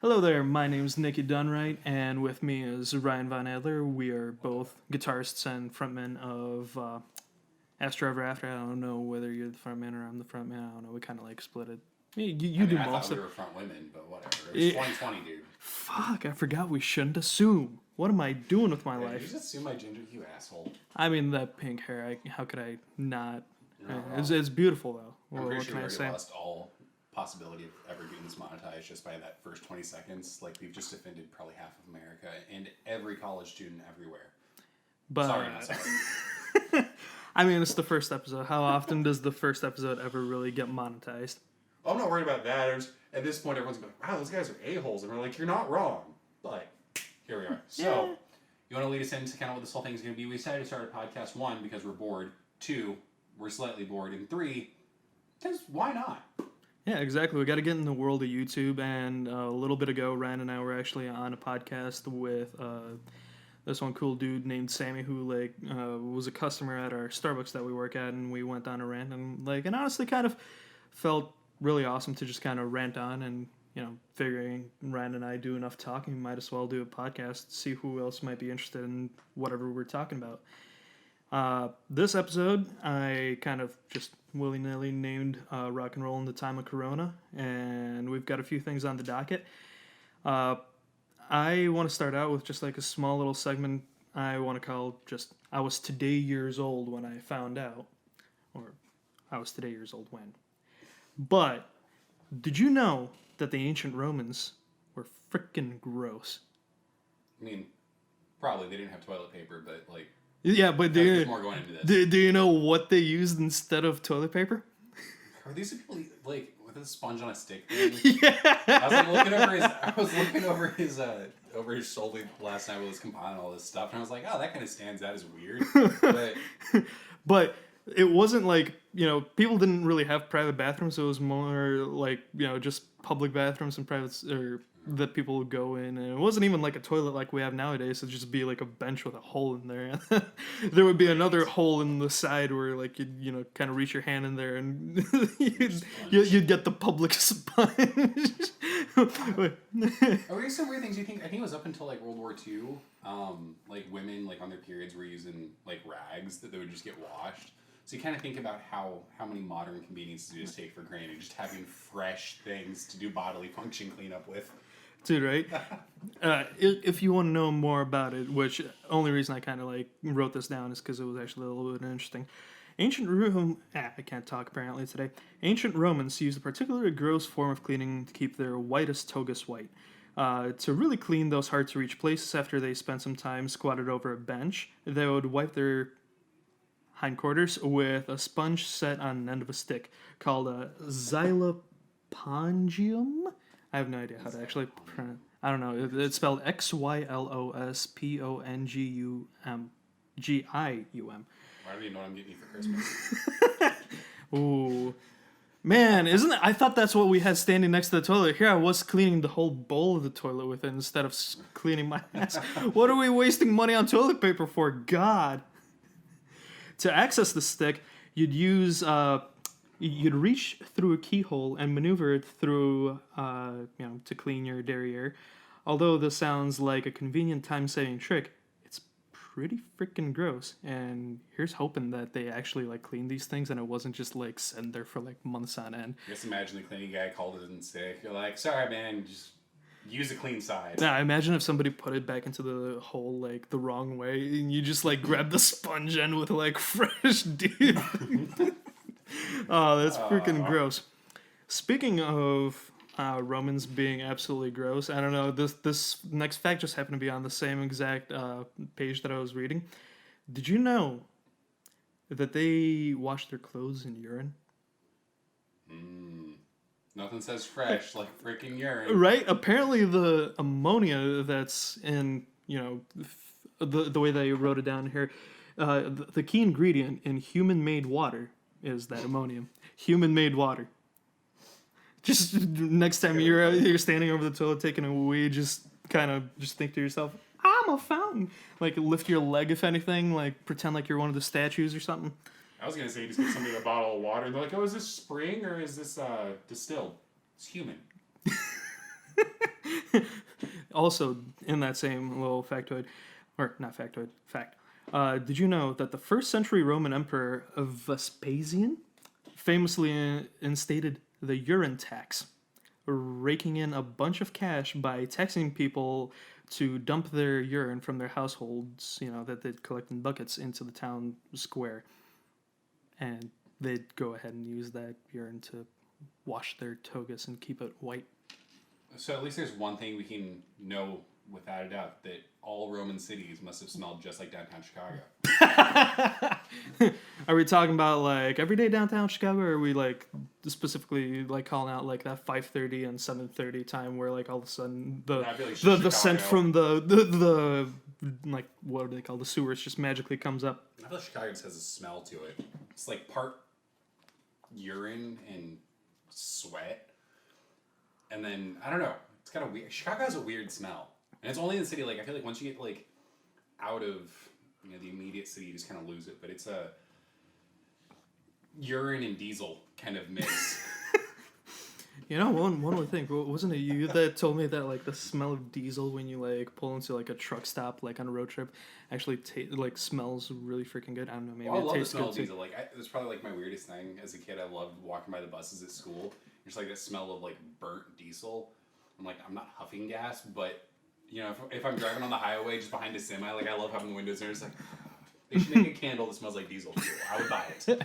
Hello there, my name's Niki Dunright, and with me is Ryan Von Adler. We are both guitarists and frontmen of After Ever After. I don't know whether you're the frontman or I'm the frontman. I don't know. We kind of like split it. You do I most thought we of were front women, but whatever. It was 2020, dude. Fuck, I forgot we shouldn't assume. What am I doing with my Yeah, life? you just assume my ginger, you asshole. I mean, that pink hair, how could I not? You're not It's beautiful, though. I'm Well, pretty what sure can we I already say? lost all possibility of ever getting this monetized just by that first 20 seconds. Like, we've just offended probably half of America and every college student everywhere. But, Sorry, not sorry. I mean, it's the first episode. How often does the first episode ever really get monetized? I'm not worried about that. At this point, everyone's going, wow, those guys are a-holes. And we're like, you're not wrong. But here we are. So, you want to lead us into kind of what this whole thing is going to be? We decided to start a podcast, 1, because we're bored. 2, we're slightly bored. And 3, because why not? Yeah, exactly. We got to get in the world of YouTube. And a little bit ago, Ryan and I were actually on a podcast with this one cool dude named Sammy, who was a customer at our Starbucks that we work at, and we went on a rant, and and honestly, kind of felt really awesome to just kind of rant on, and figuring Ryan and I do enough talking, might as well do a podcast, see who else might be interested in whatever we're talking about. This episode, I kind of just willy-nilly named Rock and Roll in the Time of Corona, and we've got a few things on the docket. I want to start out with just like a small little segment I want to call just I was today years old when I found out, or I was today years old when. But did you know that the ancient Romans were freaking gross? I mean, probably they didn't have toilet paper, but like... Yeah, but there's more going into this. Do you know what they used instead of toilet paper? Are these people like with a sponge on a stick thing? Yeah. I was looking over his shoulder last night with his combine and all this stuff, and I was like, oh, that kind of stands out as weird. But it wasn't like, people didn't really have private bathrooms. It was more like, just public bathrooms and private, or that people would go in. And it wasn't even like a toilet like we have nowadays. It'd just be like a bench with a hole in there. There would be another hole in the side where like you'd, kind of reach your hand in there and you'd get the public sponge. Are there some weird things you think? I think it was up until like World War II. Like women like on their periods were using like rags that they would just get washed. So you kind of think about how many modern conveniences we just take for granted, just having fresh things to do bodily function cleanup with. Dude, right? If you want to know more about it, which only reason I kind of like wrote this down is because it was actually a little bit interesting. I can't talk apparently today. Ancient Romans used a particularly gross form of cleaning to keep their whitest togas white. To really clean those hard-to-reach places after they spent some time squatted over a bench, they would wipe their hindquarters with a sponge set on an end of a stick called a xylopongium. I have no idea how to actually pronounce. I don't know. It's spelled XYLOSPONGUM. GIUM. Why do you know what I'm getting you for Christmas? Ooh. Man, isn't it? I thought that's what we had standing next to the toilet. Here I was cleaning the whole bowl of the toilet with it instead of cleaning my ass. What are we wasting money on toilet paper for? God. To access the stick, you'd reach through a keyhole and maneuver it through, to clean your derriere. Although this sounds like a convenient time-saving trick, it's pretty freaking gross. And here's hoping that they actually like clean these things and it wasn't just like sitting there for like months on end. Just imagine the cleaning guy called it in sick. You're like, sorry, man, just use a clean side. Yeah, imagine if somebody put it back into the hole like the wrong way and you just like grab the sponge end with like fresh dude. Oh, that's freaking gross. Speaking of Romans being absolutely gross, I don't know, this next fact just happened to be on the same exact page that I was reading. Did you know that they wash their clothes in urine? Nothing says fresh like freaking urine. Right? Apparently the ammonia that's in, the way they wrote it down here, the key ingredient in human-made water is that ammonium. Human-made water. Just next time you're standing over the toilet taking a wee, just think to yourself, I'm a fountain. Like lift your leg if anything, like pretend like you're one of the statues or something. I was going to say, just get somebody a bottle of water, and they're like, oh, is this spring or is this distilled? It's human. Also, in that same little factoid, or not factoid, fact, did you know that the first century Roman Emperor Vespasian famously instated the urine tax, raking in a bunch of cash by taxing people to dump their urine from their households, that they'd collect in buckets into the town square. And they'd go ahead and use that urine to wash their togas and keep it white. So at least there's one thing we can know without a doubt, that all Roman cities must have smelled just like downtown Chicago. Are we talking about like everyday downtown Chicago, or are we like specifically like calling out like that 5:30 and 7:30 time where like all of a sudden the scent from the like what do they call the sewers just magically comes up? I feel like Chicago just has a smell to it. It's like part urine and sweat, and then I don't know. It's kind of weird. Chicago has a weird smell, and it's only in the city. Like I feel like once you get like out of the immediate city, you just kind of lose it. But it's a urine and diesel kind of mix. One more thing. Wasn't it you that told me that like the smell of diesel when you like pull into like a truck stop like on a road trip actually like smells really freaking good? I don't know. Maybe it tastes good good too. Diesel. Like it was probably like my weirdest thing as a kid. I loved walking by the buses at school. There's like that smell of like burnt diesel. I'm like, I'm not huffing gas, but if I'm driving on the highway just behind a semi, like I love having the windows there. It's like they should make a candle that smells like diesel fuel. I would buy it.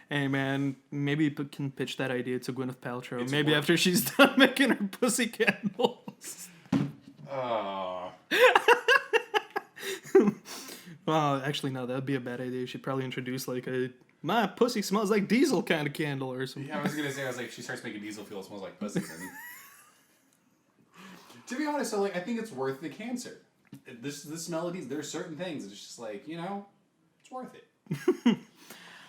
Hey man, maybe you can pitch that idea to Gwyneth Paltrow. Maybe after she's done making her pussy candles. Well, actually, no, that'd be a bad idea. She'd probably introduce like my pussy smells like diesel kind of candle or something. Yeah, I was gonna say, if she starts making diesel fuel, it smells like pussy. Then. To be honest, so like I think it's worth the cancer. This melodies, there's certain things. It's just like it's worth it.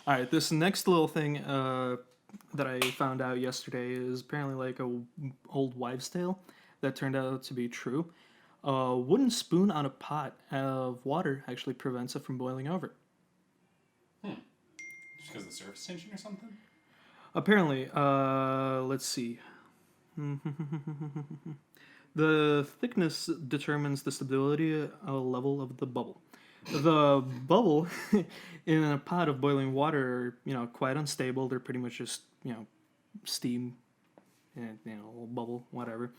All right, this next little thing that I found out yesterday is apparently like a old wives' tale that turned out to be true. A wooden spoon on a pot of water actually prevents it from boiling over. Just because of the surface tension or something? Apparently, let's see. The thickness determines the stability level of the bubble. The bubble in a pot of boiling water are, quite unstable. They're pretty much just, steam and, a little bubble, whatever.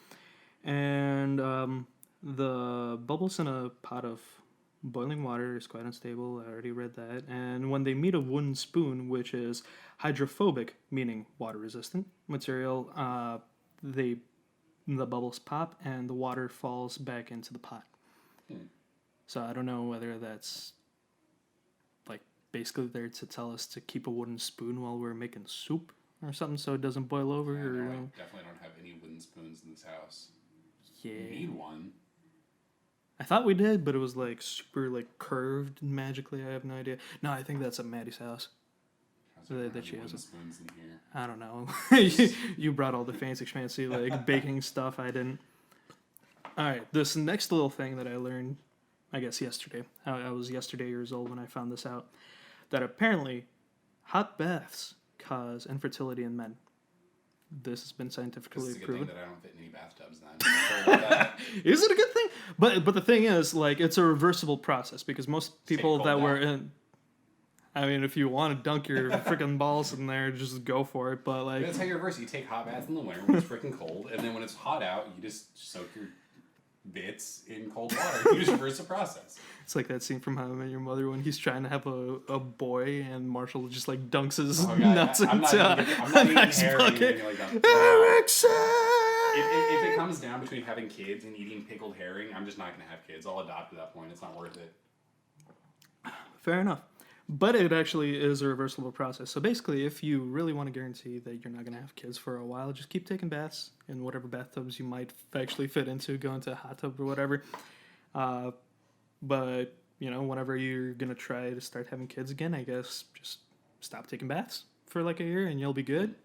And the bubbles in a pot of boiling water is quite unstable. I already read that. And when they meet a wooden spoon, which is hydrophobic, meaning water resistant material, the bubbles pop and the water falls back into the pot. So I don't know whether that's like basically there to tell us to keep a wooden spoon while we're making soup or something so it doesn't boil over. I definitely don't have any wooden spoons in this house. Yeah. You need one. I thought we did, but it was like super like curved magically. I have no idea. No, I think that's at Maddie's house. That she has spoons in here. I don't know. You brought all the fancy schmancy like baking stuff. I didn't. All right, this next little thing that I learned, I guess yesterday. I was yesterday years old when I found this out. That apparently, hot baths cause infertility in men. This has been scientifically it's a good proven. Thing that I don't fit in any bathtubs then. Is it a good thing? But the thing is, like, it's a reversible process because most people that were in. I mean, if you want to dunk your freaking balls in there, just go for it. But like, that's how you reverse. You take hot baths in the winter when it's freaking cold, and then when it's hot out, you just soak your bits in cold water. You just reverse the process. It's like that scene from How I Met Your Mother when he's trying to have a boy and Marshall just like dunks his nuts into an ice bucket. Erickson! If it comes down between having kids and eating pickled herring, I'm just not going to have kids. I'll adopt at that point. It's not worth it. Fair enough. But it actually is a reversible process. So basically, if you really want to guarantee that you're not going to have kids for a while, just keep taking baths in whatever bathtubs you might actually fit into, go into a hot tub or whatever. But, whenever you're going to try to start having kids again, I guess just stop taking baths for like a year and you'll be good.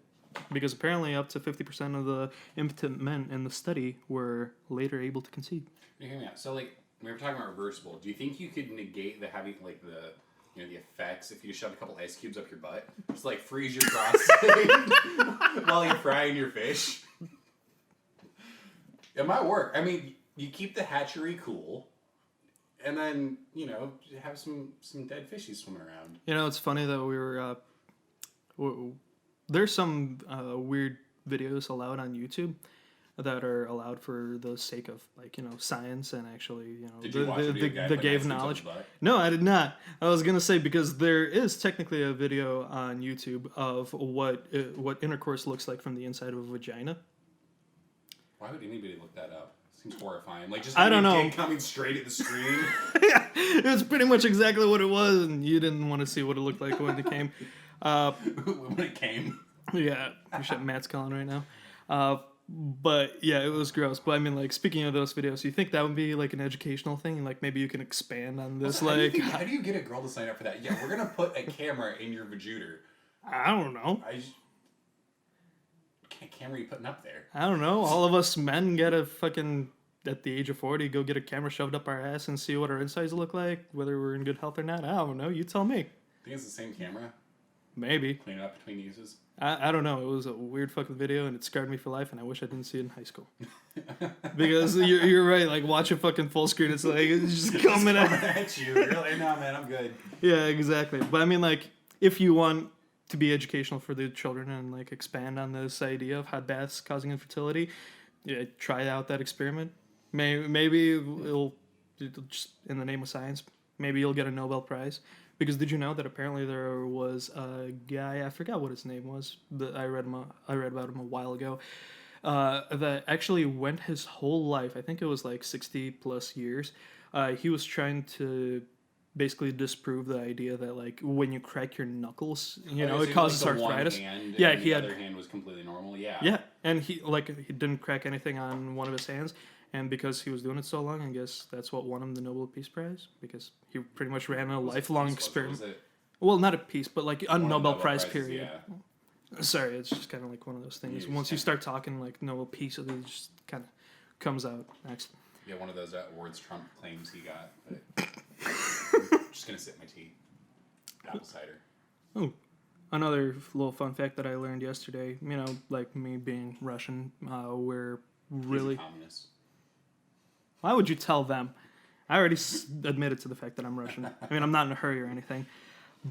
Because apparently up to 50% of the impotent men in the study were later able to conceive. Yeah. So, like, we were talking about reversible. Do you think you could negate the having, like, the effects if you shoved a couple ice cubes up your butt? Just like freeze your prostate while you're frying your fish. It might work. I mean, you keep the hatchery cool, and then you have some dead fishies swimming around. You know, it's funny that we were. There's some weird videos allowed on YouTube that are allowed for the sake of science and actually Did you watch a video guy put gave knives into knowledge. his butt? No, I did not. I was gonna say because there is technically a video on YouTube of what intercourse looks like from the inside of a vagina. Why would anybody look that up? Seems horrifying. Like just I don't know. dick coming straight at the screen. Yeah, it's pretty much exactly what it was, and you didn't want to see what it looked like when it came. When it came. Yeah, shit, Matt's calling right now. But yeah, it was gross. But I mean, like, speaking of those videos, you think that would be like an educational thing? Like, maybe you can expand on this. Also, like, how do you get a girl to sign up for that? Yeah, we're gonna put a camera in your vajooter. I don't know. What camera are you putting up there? I don't know. All of us men get a fucking at the age of 40, go get a camera shoved up our ass and see what our insides look like, whether we're in good health or not. I don't know. You tell me. Think it's the same camera? Maybe. Clean it up between uses? I don't know. It was a weird fucking video, and it scarred me for life, and I wish I didn't see it in high school. Because you're right. Like, watch a fucking full screen. It's like, it's just coming at you. Really? No, man, I'm good. Yeah, exactly. But I mean, like, if you want to be educational for the children and, like, expand on this idea of hot baths causing infertility, yeah, try out that experiment. Maybe it'll just, in the name of science, maybe you'll get a Nobel Prize. Because did you know that apparently there was a guy, I forgot what his name was, that I read about him a while ago, that actually went his whole life, I think it was like 60 plus years, he was trying to basically disprove the idea that like when you crack your knuckles, it causes arthritis. Yeah, he had. The other hand was completely normal. Yeah. Yeah, and he didn't crack anything on one of his hands. And because he was doing it so long, I guess that's what won him the Nobel Peace Prize. Because he pretty much ran a lifelong experiment. Well, not a peace, but like a Nobel Prize period. Yeah. Sorry, it's just kind of like one of those things. Once you start talking like Nobel Peace, it just kind of comes out. Next. Yeah, one of those awards Trump claims he got. But I'm just going to sip my tea. Apple cider. Oh, another little fun fact that I learned yesterday. Like me being Russian, we're really... He's a communist. Why would you tell them? I already admitted to the fact that I'm Russian. I mean, I'm not in a hurry or anything.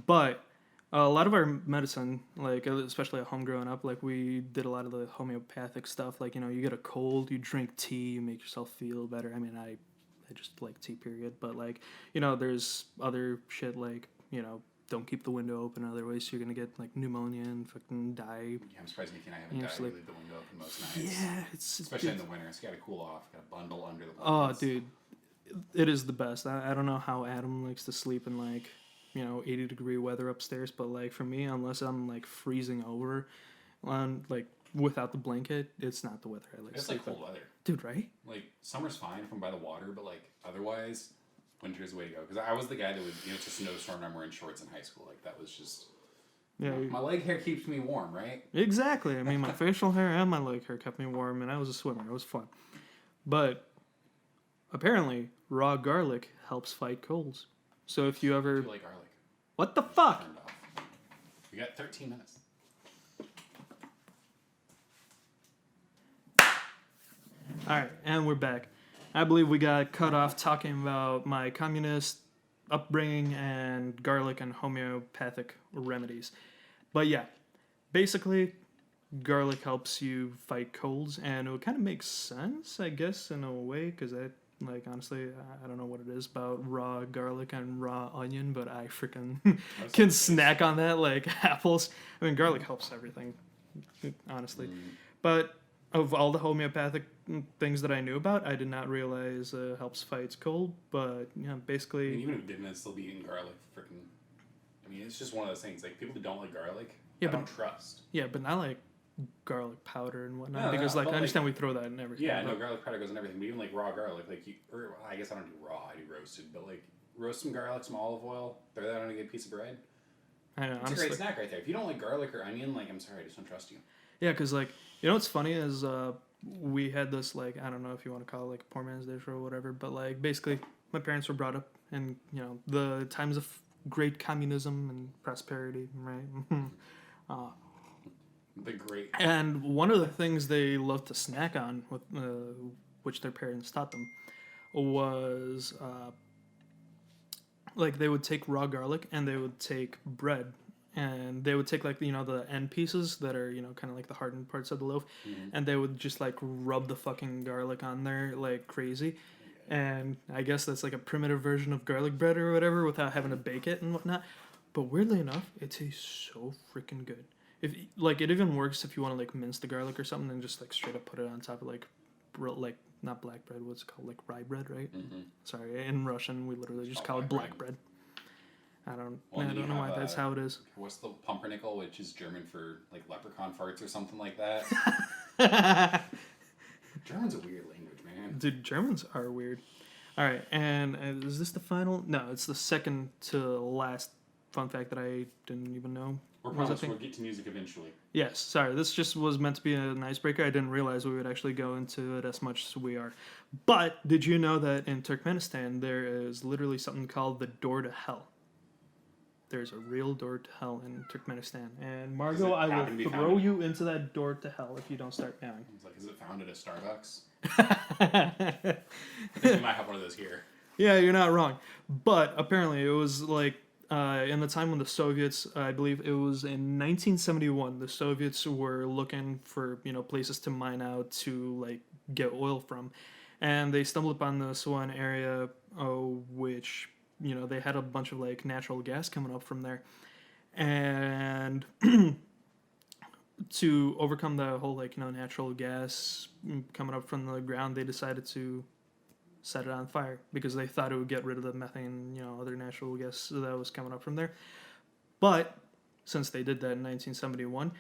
But a lot of our medicine, like especially at home growing up, like we did a lot of the homeopathic stuff. Like, you get a cold, you drink tea, you make yourself feel better. I mean, I just like tea, period. But like, there's other shit like, don't keep the window open, otherwise you're gonna get like pneumonia and fucking die. Yeah, I'm surprised Niki and I haven't died. We leave the window open most nights. Yeah, especially in the winter. It's gotta cool off. Gotta bundle under the Oh, blankets. dude, it is the best. I don't know how Adam likes to sleep in like 80-degree weather upstairs, but like for me, unless I'm like freezing over, on like without the blanket, it's not the weather I like. It's like cold weather, dude. Right? Like summer's fine if I'm by the water, but like otherwise. Winter's the way to go. Because I was the guy that would, it's a snowstorm and I'm wearing shorts in high school. Like, that was just... Yeah, my leg hair keeps me warm, right? Exactly. I mean, my facial hair and my leg hair kept me warm, and I was a swimmer. It was fun. But, apparently, raw garlic helps fight colds. So if you ever... I do like garlic. What the fuck? We got 13 minutes. Alright, and we're back. I believe we got cut off talking about my communist upbringing and garlic and homeopathic remedies. But yeah, basically, garlic helps you fight colds, and it kind of makes sense, I guess, in a way, because honestly, I don't know what it is about raw garlic and raw onion, but I freaking can snack on that like apples. I mean, garlic helps everything, honestly. But of all the homeopathic things that I knew about, I did not realize helps fight cold. But basically, I mean, even if it didn't, I'd still be eating garlic. Freaking, I mean, it's just one of those things. Like people who don't like garlic, I don't trust. Yeah, but not like garlic powder and whatnot, because I understand we throw that in everything. Yeah, no, garlic powder goes in everything. But even like raw garlic, I guess I don't do raw. I do roasted. But like roast some garlic, some olive oil, throw that on a good piece of bread. I know, it's honestly. a great snack right there. If you don't like garlic or onion, like I'm sorry, I just don't trust you. Yeah, because like what's funny is we had this like, I don't know if you want to call it like a poor man's dish or whatever, but like basically my parents were brought up in the times of great communism and prosperity, right? The great. And one of the things they love to snack on which their parents taught them, was like they would take raw garlic and they would take bread and they would take like the end pieces that are kind of like the hardened parts of the loaf, and they would just like rub the fucking garlic on there like crazy. And I guess that's like a primitive version of garlic bread or whatever without having to bake it and whatnot. But weirdly enough, it tastes so freaking good. If like it even works if you want to like mince the garlic or something and just like straight up put it on top of like not black bread, what's it called, like rye bread, right? Sorry, in Russian we literally just call it black bread. I don't know why that's how it is. What's the pumpernickel, which is German for like leprechaun farts or something like that? German's a weird language, man. Dude, Germans are weird. All right, and is this the final? No, it's the second to last fun fact that I didn't even know. We're promised we'll get to music eventually. Yes, sorry. This just was meant to be an icebreaker. I didn't realize we would actually go into it as much as we are. But did you know that in Turkmenistan there is literally something called the door to hell? There's a real door to hell in Turkmenistan. And Margot, I will throw you into that door to hell if you don't start meowing. It's like, is it found at a Starbucks? I think we might have one of those here. Yeah, you're not wrong. But apparently it was like in the time when the Soviets, I believe it was in 1971, the Soviets were looking for, places to mine out to like get oil from. And they stumbled upon this one area which they had a bunch of like natural gas coming up from there, and to overcome the whole like natural gas coming up from the ground, they decided to set it on fire because they thought it would get rid of the methane, other natural gas that was coming up from there. But since they did that in 1971,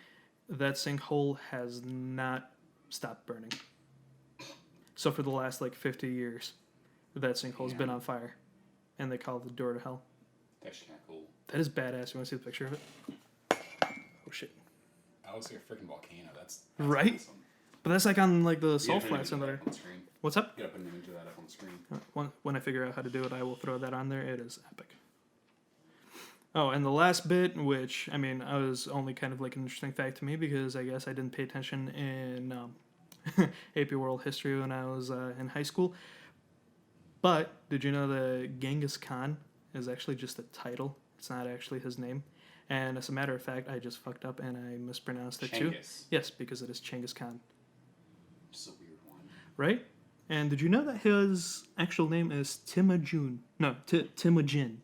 that sinkhole has not stopped burning. So for the last like 50 years, that sinkhole's been on fire. And they call it the door to hell. That's kind of cool. That is badass. You want to see the picture of it? Oh shit! That looks like a freaking volcano. That's right. Awesome. But that's like on like the salt flats and there. What's up? You gotta put an image of that up on the screen. When I figure out how to do it, I will throw that on there. It is epic. Oh, and the last bit, which I mean, I was only kind of like an interesting fact to me because I guess I didn't pay attention in AP World History when I was in high school. But did you know that Genghis Khan is actually just a title? It's not actually his name. And as a matter of fact, I just fucked up and I mispronounced it too. Yes, because it is Genghis Khan. Just a weird one. Right? And did you know that his actual name is Temujin? No, Temujin.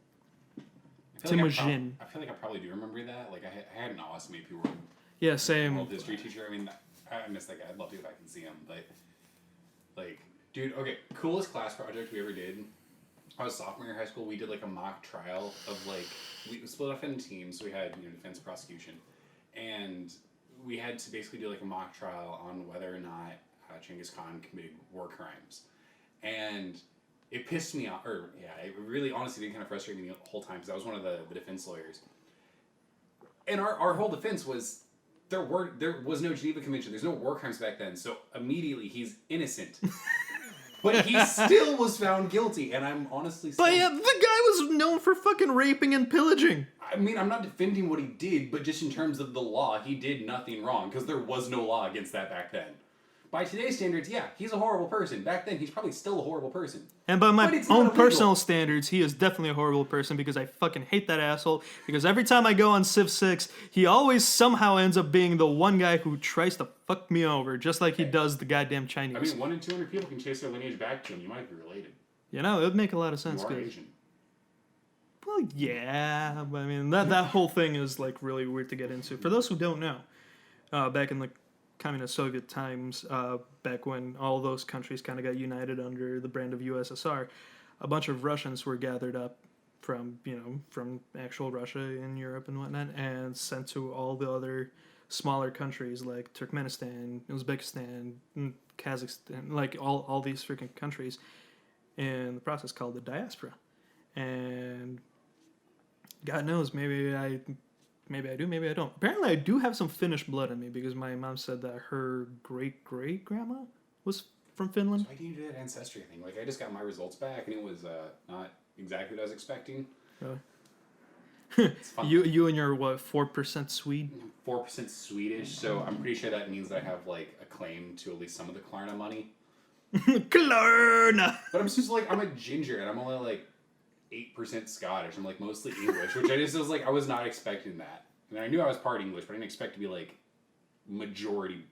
Temujin. I feel like I probably do remember that. Like I had an awesome AP World. Yeah, same. World History teacher. I mean, I miss that guy. I'd love to go back and see him, but like. Dude, okay, coolest class project we ever did. I was sophomore year in high school. We did like a mock trial of like, we split off into teams. So we had defense, prosecution, and we had to basically do like a mock trial on whether or not Genghis Khan committed war crimes, and it pissed me off. Or yeah, it really honestly did kind of frustrate me the whole time because I was one of the defense lawyers, and our whole defense was there was no Geneva Convention. There's no war crimes back then, so immediately he's innocent. But he still was found guilty, and I'm honestly saying... But yeah, the guy was known for fucking raping and pillaging. I mean, I'm not defending what he did, but just in terms of the law, he did nothing wrong, because there was no law against that back then. By today's standards, yeah, he's a horrible person. Back then, he's probably still a horrible person. And by my own personal standards, he is definitely a horrible person because I fucking hate that asshole. Because every time I go on Civ 6, he always somehow ends up being the one guy who tries to fuck me over, just like he does the goddamn Chinese. I mean, 1 in 200 people can chase their lineage back to him. You might be related. It would make a lot of sense. You are Asian. Well, yeah. I mean, that whole thing is like really weird to get into. For those who don't know, back in the communist Soviet times, back when all those countries kind of got united under the brand of USSR, a bunch of Russians were gathered up from actual Russia in Europe and whatnot and sent to all the other smaller countries like Turkmenistan, Uzbekistan, Kazakhstan, like all these freaking countries in the process called the diaspora. And God knows, maybe I do, maybe I don't. Apparently, I do have some Finnish blood in me because my mom said that her great-great-grandma was from Finland. So why do you do that ancestry thing? Like, I just got my results back, and it was not exactly what I was expecting. Really? It's fun. You and your, 4% Swede? 4% Swedish, so I'm pretty sure that means that I have, like, a claim to at least some of the Klarna money. Klarna. But I'm just like, I'm a ginger and I'm only like 8% Scottish. I'm like mostly English, which I just was like, I was not expecting that. And I knew I was part English, but I didn't expect to be like majority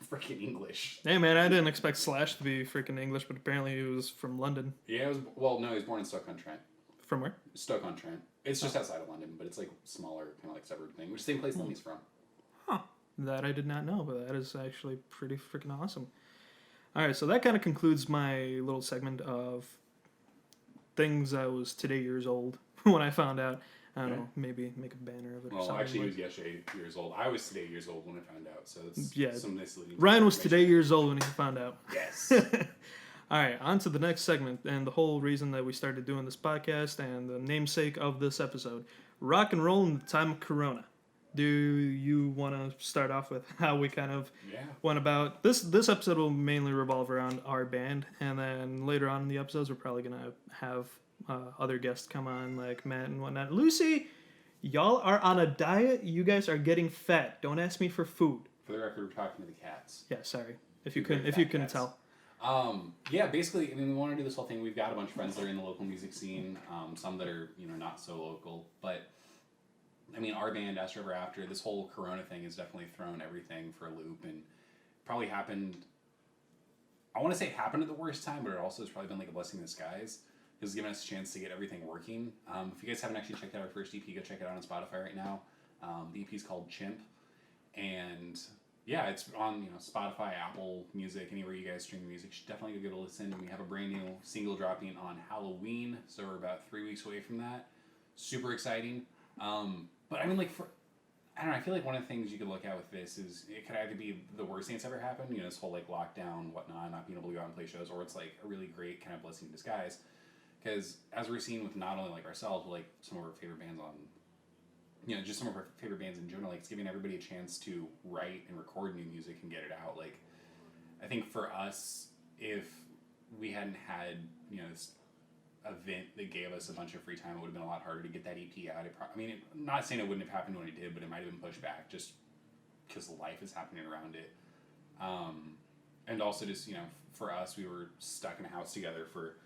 freaking English. Hey man, I didn't expect Slash to be freaking English, but apparently he was from London. Yeah, well, no, he was born in Stoke-on-Trent. From where? Stoke-on-Trent. It's just outside of London, but it's like smaller, kind of like suburb thing, which is the same place Lemmy's from. Huh. That I did not know, but that is actually pretty freaking awesome. All right, so that kind of concludes my little segment of things I was today years old when I found out. I don't know, maybe make a banner of it or Well, something. actually, he was yesterday years old. I was today years old when I found out, so it's some misleading. Ryan was today years old when he found out. Yes. All right, on to the next segment, and the whole reason that we started doing this podcast and the namesake of this episode, rock and roll in the time of Corona. Do you want to start off with how we kind of went about this? This episode will mainly revolve around our band, and then later on in the episodes, we're probably gonna have other guests come on, like Matt and whatnot. Lucy, y'all are on a diet. You guys are getting fat. Don't ask me for food. For the record, we're talking to the cats. Yeah, sorry if you couldn't tell. Yeah, basically, I mean, we want to do this whole thing. We've got a bunch of friends that are in the local music scene. Some that are not so local, but. I mean, our band, Astro Ever After, this whole Corona thing has definitely thrown everything for a loop and probably happened. I want to say it happened at the worst time, but it also has probably been like a blessing in disguise. It's given us a chance to get everything working. If you guys haven't actually checked out our first EP, go check it out on Spotify right now. The EP is called Chimp. And yeah, it's on Spotify, Apple Music, anywhere you guys stream music. You should definitely go give it a listen. We have a brand new single dropping on Halloween, so we're about 3 weeks away from that. Super exciting. But I mean, like, I don't know, I feel like one of the things you could look at with this is it could either be the worst thing that's ever happened, this whole, like, lockdown, whatnot, not being able to go out and play shows, or it's, like, a really great kind of blessing in disguise. Because as we're seeing with not only, like, ourselves, but, like, some of our favorite bands on, just some of our favorite bands in general, like, it's giving everybody a chance to write and record new music and get it out. Like, I think for us, if we hadn't had, this event that gave us a bunch of free time, it would have been a lot harder to get that EP out. Not saying it wouldn't have happened when it did, but it might have been pushed back just because life is happening around it. And also just, for us, we were stuck in a house together for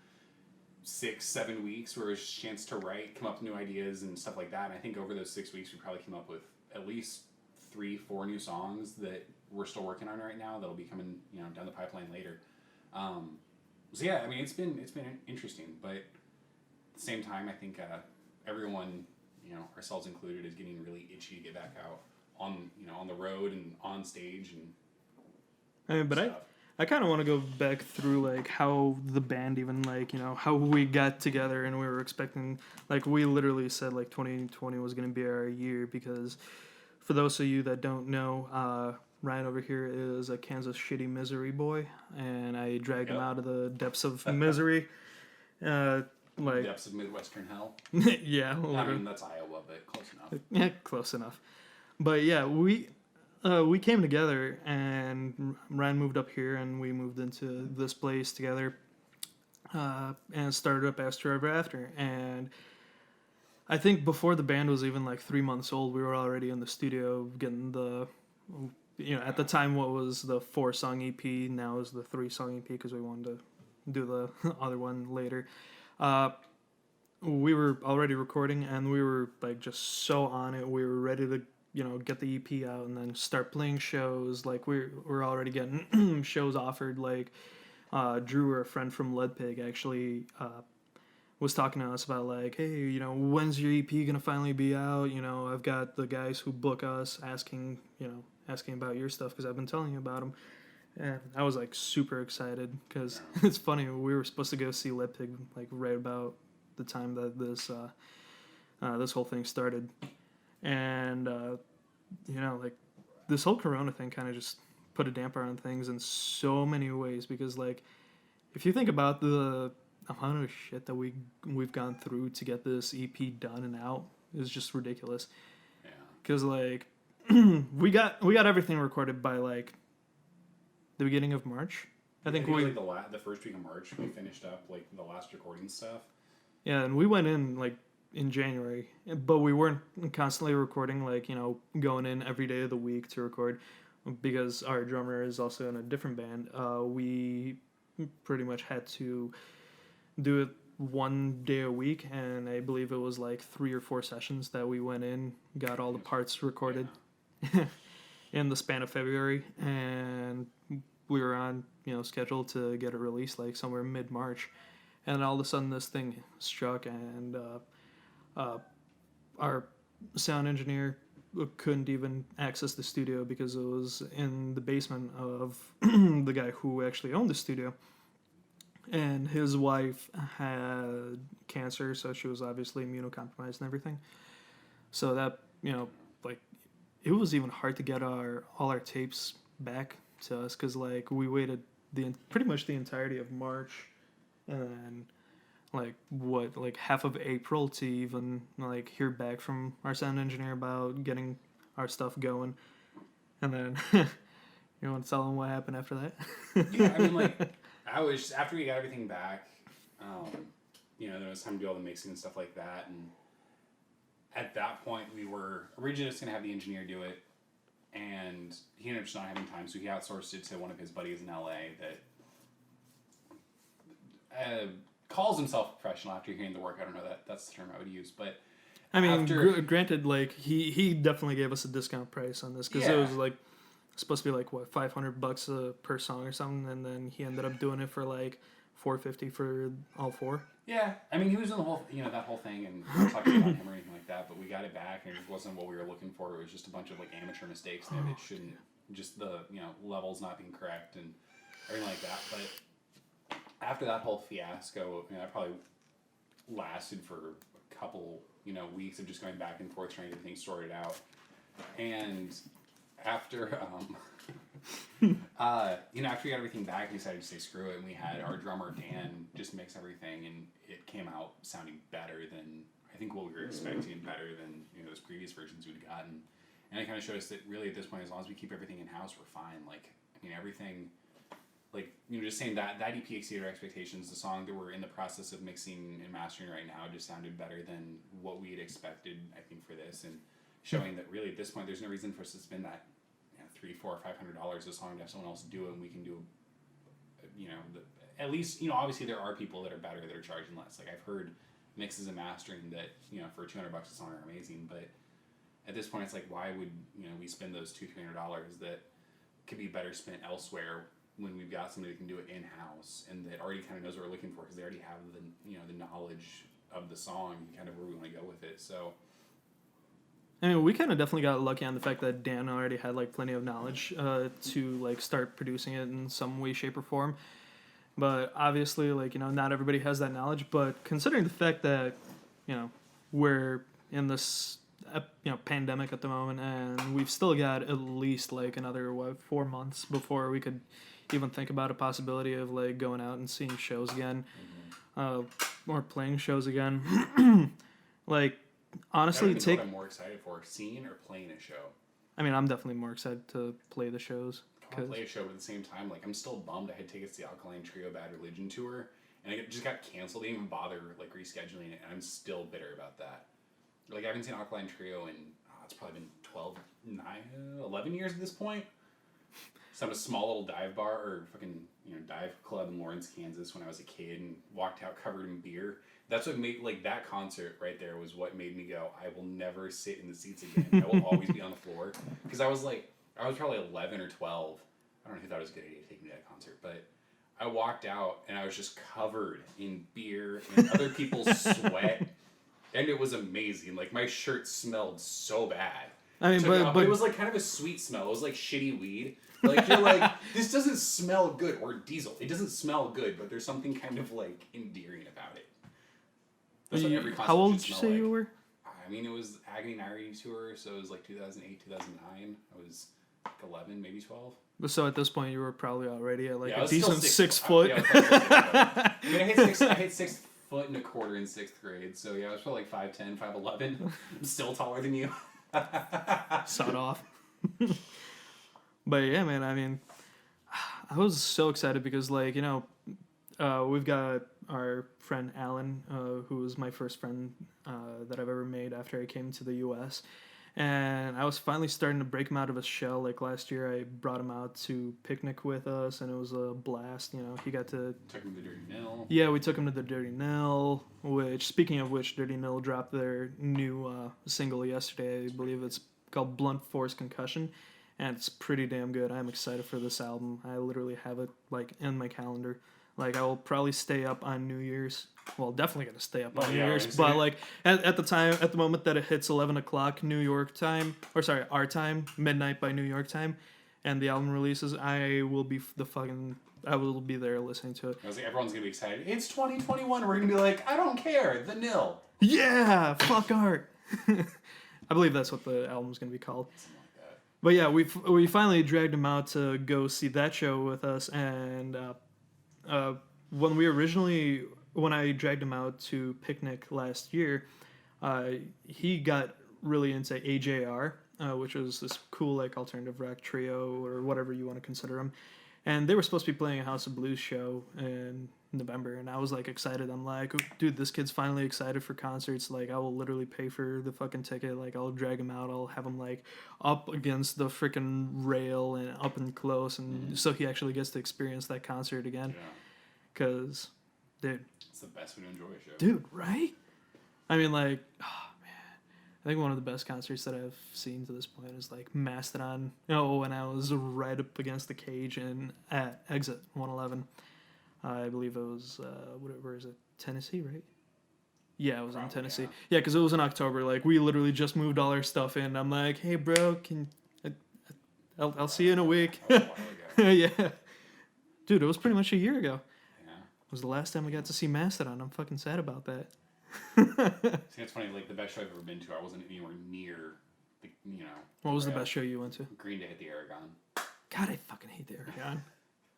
6-7 weeks where it was a chance to write, come up with new ideas and stuff like that. And I think over those 6 weeks, we probably came up with at least 3-4 new songs that we're still working on right now that'll be coming, down the pipeline later. So yeah, I mean, it's been interesting, but at the same time, I think everyone, ourselves included, is getting really itchy to get back out on the road and on stage and. But stuff. I kind of want to go back through like how the band even how we got together, and we were expecting we literally said 2020 was going to be our year, because for those of you that don't know, Ryan over here is a Kansas shitty misery boy, and I dragged him out of the depths of misery. Depths of Midwestern hell. Yeah. Literally. I mean, that's Iowa, but close enough. Yeah, close enough. But yeah, we came together, and Ryan moved up here, and we moved into this place together, and started up Astro Ever After. And I think before the band was even 3 months old, we were already in the studio getting the... at the time, what was the 4-song EP, now is the 3-song EP, because we wanted to do the other one later. We were already recording, and we were just so on it. We were ready to get the EP out and then start playing shows. We're already getting shows offered. Drew, or a friend from Lead Pig, actually was talking to us about hey, when's your EP gonna finally be out? I've got the guys who book us asking about your stuff, because I've been telling you about them. And I was super excited, because it's funny, we were supposed to go see Lead Pig right about the time that this whole thing started. And this whole Corona thing kind of just put a damper on things in so many ways, because if you think about the amount of shit that we've gone through to get this EP done and out, is just ridiculous. Yeah. Because we got everything recorded by the beginning of March. I think we the first week of March we finished up the last recording stuff. Yeah, and we went in in January, but we weren't constantly recording going in every day of the week to record, because our drummer is also in a different band. We pretty much had to do it one day a week, and I believe it was like 3 or 4 sessions that we went in, got all the parts recorded in the span of February, and we were on schedule to get it released like somewhere mid-March, and all of a sudden this thing struck, and our sound engineer couldn't even access the studio because it was in the basement of the guy who actually owned the studio. And his wife had cancer, so she was obviously immunocompromised and everything. So that, like, it was even hard to get all our tapes back to us because, like, we waited pretty much the entirety of March and then, like, half of April to even, like, hear back from our sound engineer about getting our stuff going. And then, you want to tell them what happened after that? Yeah, I mean, like, I was, after we got everything back, there was time to do all the mixing and stuff like that, and at that point, we were originally just going to have the engineer do it, and he ended up just not having time, so he outsourced it to one of his buddies in LA that calls himself professional after hearing the work. I don't know that's the term I would use, but I mean, granted, like, he definitely gave us a discount price on this, because it was, like, supposed to be, like, what, $500 per song or something, and then he ended up doing it for, like, $450 for all 4. Yeah, I mean, he was in the whole, that whole thing, and we weren't talking about him or anything like that, but we got it back, and it wasn't what we were looking for. It was just a bunch of, like, amateur mistakes, and it shouldn't, just the, levels not being correct and everything like that. But after that whole fiasco, that probably lasted for a couple, weeks of just going back and forth trying to get things sorted out. And after, after we got everything back, we decided to say screw it, and we had our drummer Dan just mix everything, and it came out sounding better than I think what we were expecting, and better than those previous versions we'd gotten. And it kind of showed us that really at this point, as long as we keep everything in house, we're fine. Like, I mean, everything, like, just saying that EP exceeded our expectations. The song that we're in the process of mixing and mastering right now just sounded better than what we had expected, I think, for this, and showing that really at this point there's no reason for us to spend that $300, $400, $500 a song to have someone else do it, and we can do at least obviously there are people that are better that are charging less. Like, I've heard mixes and mastering that for $200 a song are amazing, but at this point it's like, why would we spend those $200-$300 that could be better spent elsewhere when we've got somebody that can do it in house and that already kind of knows what we're looking for, because they already have the the knowledge of the song and kind of where we want to go with it. So I mean, we kind of definitely got lucky on the fact that Dan already had, like, plenty of knowledge to, like, start producing it in some way, shape, or form. But obviously, like, not everybody has that knowledge. But considering the fact that, we're in this, pandemic at the moment, and we've still got at least, like, another, 4 months before we could even think about a possibility of, like, going out and seeing shows again, or playing shows again. Like, honestly, what I'm more excited for, seeing or playing a show. I mean, I'm definitely more excited to play the shows. I want to play a show, but at the same time, like, I'm still bummed I had tickets to the Alkaline Trio Bad Religion tour, and it just got canceled. They didn't even bother, like, rescheduling it, and I'm still bitter about that. Like, I haven't seen Alkaline Trio in, it's probably been 11 years at this point. So I'm a small little dive bar, or fucking, dive club in Lawrence, Kansas when I was a kid, and walked out covered in beer. That's what made, like, that concert right there was what made me go, I will never sit in the seats again. I will always be on the floor. Because I was probably 11 or 12. I don't know if that was a good idea to take me to that concert, but I walked out and I was just covered in beer and other people's sweat. And it was amazing. Like, my shirt smelled so bad. I mean, but it was, like, kind of a sweet smell. It was like shitty weed. Like, you're like, this doesn't smell good. Or diesel. It doesn't smell good, but there's something kind of, like, endearing about it. That's what every concert How old did you should say smell like. you were? I mean, it was Agony Diary tour, so it was like 2008, 2009. I was like 11, maybe 12. But so at this point, you were probably already at, like, Yeah, a decent 6 foot. I mean, I hit 6 foot and a quarter in 6th grade, so yeah, I was probably like 5'10", 5'11". I'm still taller than you. Sawed off. But yeah, man, I mean, I was so excited because, like, we've got our friend Alan, who was my first friend that I've ever made after I came to the U.S., And I was finally starting to break him out of his shell. Like last year, I brought him out to picnic with us, and it was a blast. You know, he got to. Took him to Dirty Nil. Yeah, we took him to the Dirty Nil. Which, speaking of which, Dirty Nil dropped their new single yesterday. I believe it's called Blunt Force Concussion, and it's pretty damn good. I'm excited for this album. I literally have it like in my calendar. Like I will probably stay up on New Year's. Well, definitely gonna stay up on New Year's. But like at the moment that it hits 11 o'clock New York time, or sorry, our time, midnight by New York time, and the album releases, I will be I will be there listening to it. I was like, everyone's gonna be excited. It's 2021. We're gonna be like, I don't care. The Nil. Yeah, fuck art. I believe that's what the album's gonna be called. Something like that. But yeah, we finally dragged him out to go see that show with us, and when I dragged him out to picnic last year, he got really into AJR, which was this cool like alternative rock trio or whatever you want to consider them, and they were supposed to be playing a House of Blues show in November, and I was like excited. I'm like, dude, this kid's finally excited for concerts. Like, I will literally pay for the fucking ticket. Like, I'll drag him out. I'll have him like up against the freaking rail and up and close, and so he actually gets to experience that concert again. Yeah. Cause, dude, It's the best way to enjoy a show. dude, right? I mean, like, oh man, I think one of the best concerts that I've seen to this point is like Mastodon. When I was right up against the cage and at Exit 111. I believe it was where is it? Tennessee, right? Yeah, it was in Tennessee. Yeah, because it was in October. Like, we literally just moved all our stuff in. I'm like, hey, bro, I'll see you in a week. That was a while ago. Yeah, dude, it was pretty much a year ago. Yeah. It was the last time I got to see Mastodon. I'm fucking sad about that. See, it's funny. Like the best show I've ever been to, I wasn't anywhere near. What was the best show you went to? Green Day at the Aragon. God, I fucking hate the Aragon.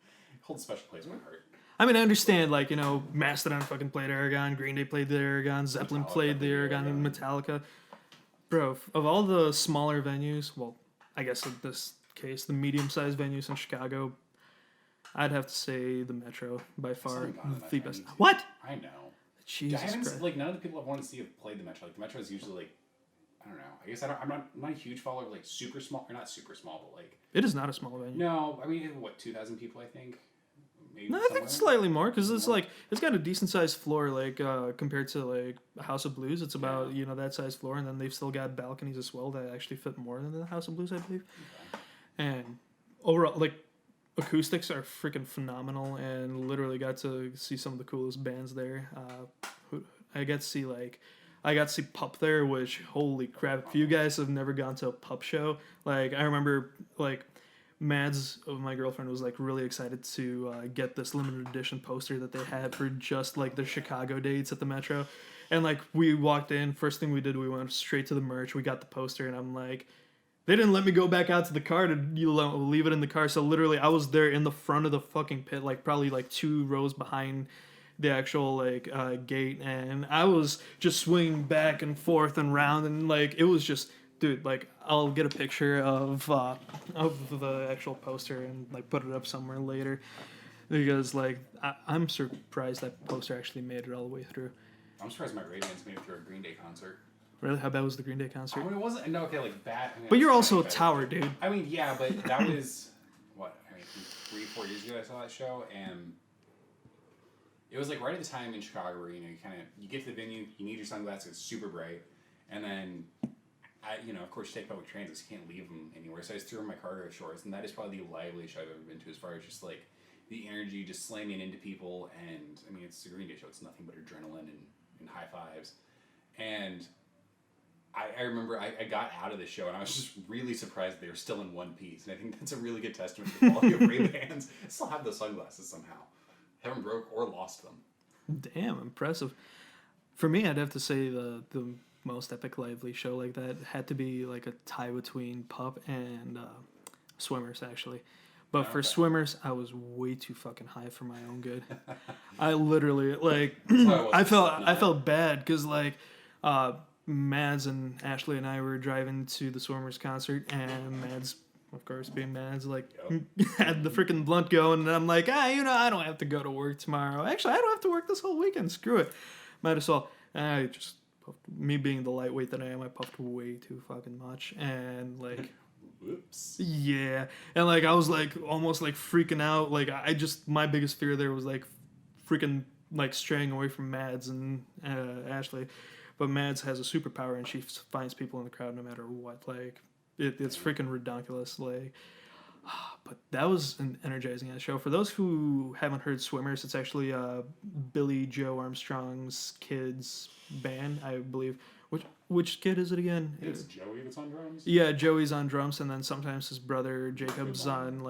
It holds a special place in my heart. I mean, I understand, like, Mastodon fucking played Aragon, Green Day played the Aragon, Zeppelin played the Aragon, and Metallica. Bro, of all the smaller venues, well, I guess in this case, the medium-sized venues in Chicago, I'd have to say the Metro, by far, the best. What? I know. Jesus Christ. Like, none of the people I've wanted to see have played the Metro. Like, the Metro is usually, like, I don't know. I guess I'm not a huge follower of, like, super small, or not super small, but, like... It is not a small venue. No, I mean, what, 2,000 people, I think? Maybe No, I think it's slightly more, because it's like, it's got a decent-sized floor, like, compared to, like, a House of Blues. It's about, that size floor, and then they've still got balconies as well that actually fit more than the House of Blues, I believe. Okay. And overall, like, acoustics are freaking phenomenal, and literally got to see some of the coolest bands there. I got to see Pup there, which, holy crap, if you guys have never gone to a Pup show, like, I remember, like, Mads, my girlfriend, was like really excited to get this limited edition poster that they had for just like the Chicago dates at the Metro. And like, we walked in, first thing we did, we went straight to the merch, we got the poster, and I'm like, they didn't let me go back out to the car to leave it in the car. So literally, I was there in the front of the fucking pit, like probably like 2 rows behind the actual like gate, and I was just swinging back and forth and round, and like, it was just... Dude, like, I'll get a picture of the actual poster and like put it up somewhere later, because like I'm surprised that poster actually made it all the way through. I'm surprised my Ray-Bans made it through a Green Day concert. Really? How bad was the Green Day concert? I mean, it wasn't... No, okay, like, bad. I mean, But you're also a tower, dude. I mean, yeah, but that was... What? I mean, 3-4 years ago I saw that show, and... It was like right at the time in Chicago where, you get to the venue, you need your sunglasses, it's super bright, and then... of course, you take public transit, so you can't leave them anywhere. So I just threw in my cargo shorts, and that is probably the liveliest show I've ever been to, as far as just like the energy, just slamming into people. And I mean, it's a Green Day show; it's nothing but adrenaline and high fives. And I remember I got out of the show, and I was just really surprised they were still in one piece. And I think that's a really good testament to the quality of Ray-Bans. I still have those sunglasses somehow. Haven't broke or lost them. Damn, impressive. For me, I'd have to say the most epic lively show like that had to be like a tie between Pup and Swimmers, actually. But for Swimmers, I was way too fucking high for my own good. I literally like I felt bad because like Mads and Ashley and I were driving to the Swimmers concert, and Mads, of course, being Mads, like had the freaking blunt going, and I'm like, I don't have to go to work tomorrow. Actually, I don't have to work this whole weekend. Screw it. Might as well. I just puffed. Me being the lightweight that I am, I puffed way too fucking much, and like. Whoops. Yeah, and like I was like almost like freaking out. Like I just my biggest fear there was like freaking like straying away from Mads and Ashley, but Mads has a superpower and she finds people in the crowd no matter what. Like it's freaking ridiculous. Like, but that was an energizing ass show. For those who haven't heard Swimmers, it's actually Billy Joe Armstrong's kids band, I believe. Which kid is it again? It's Joey that's on drums. Yeah, Joey's on drums, and then sometimes his brother Jacob's on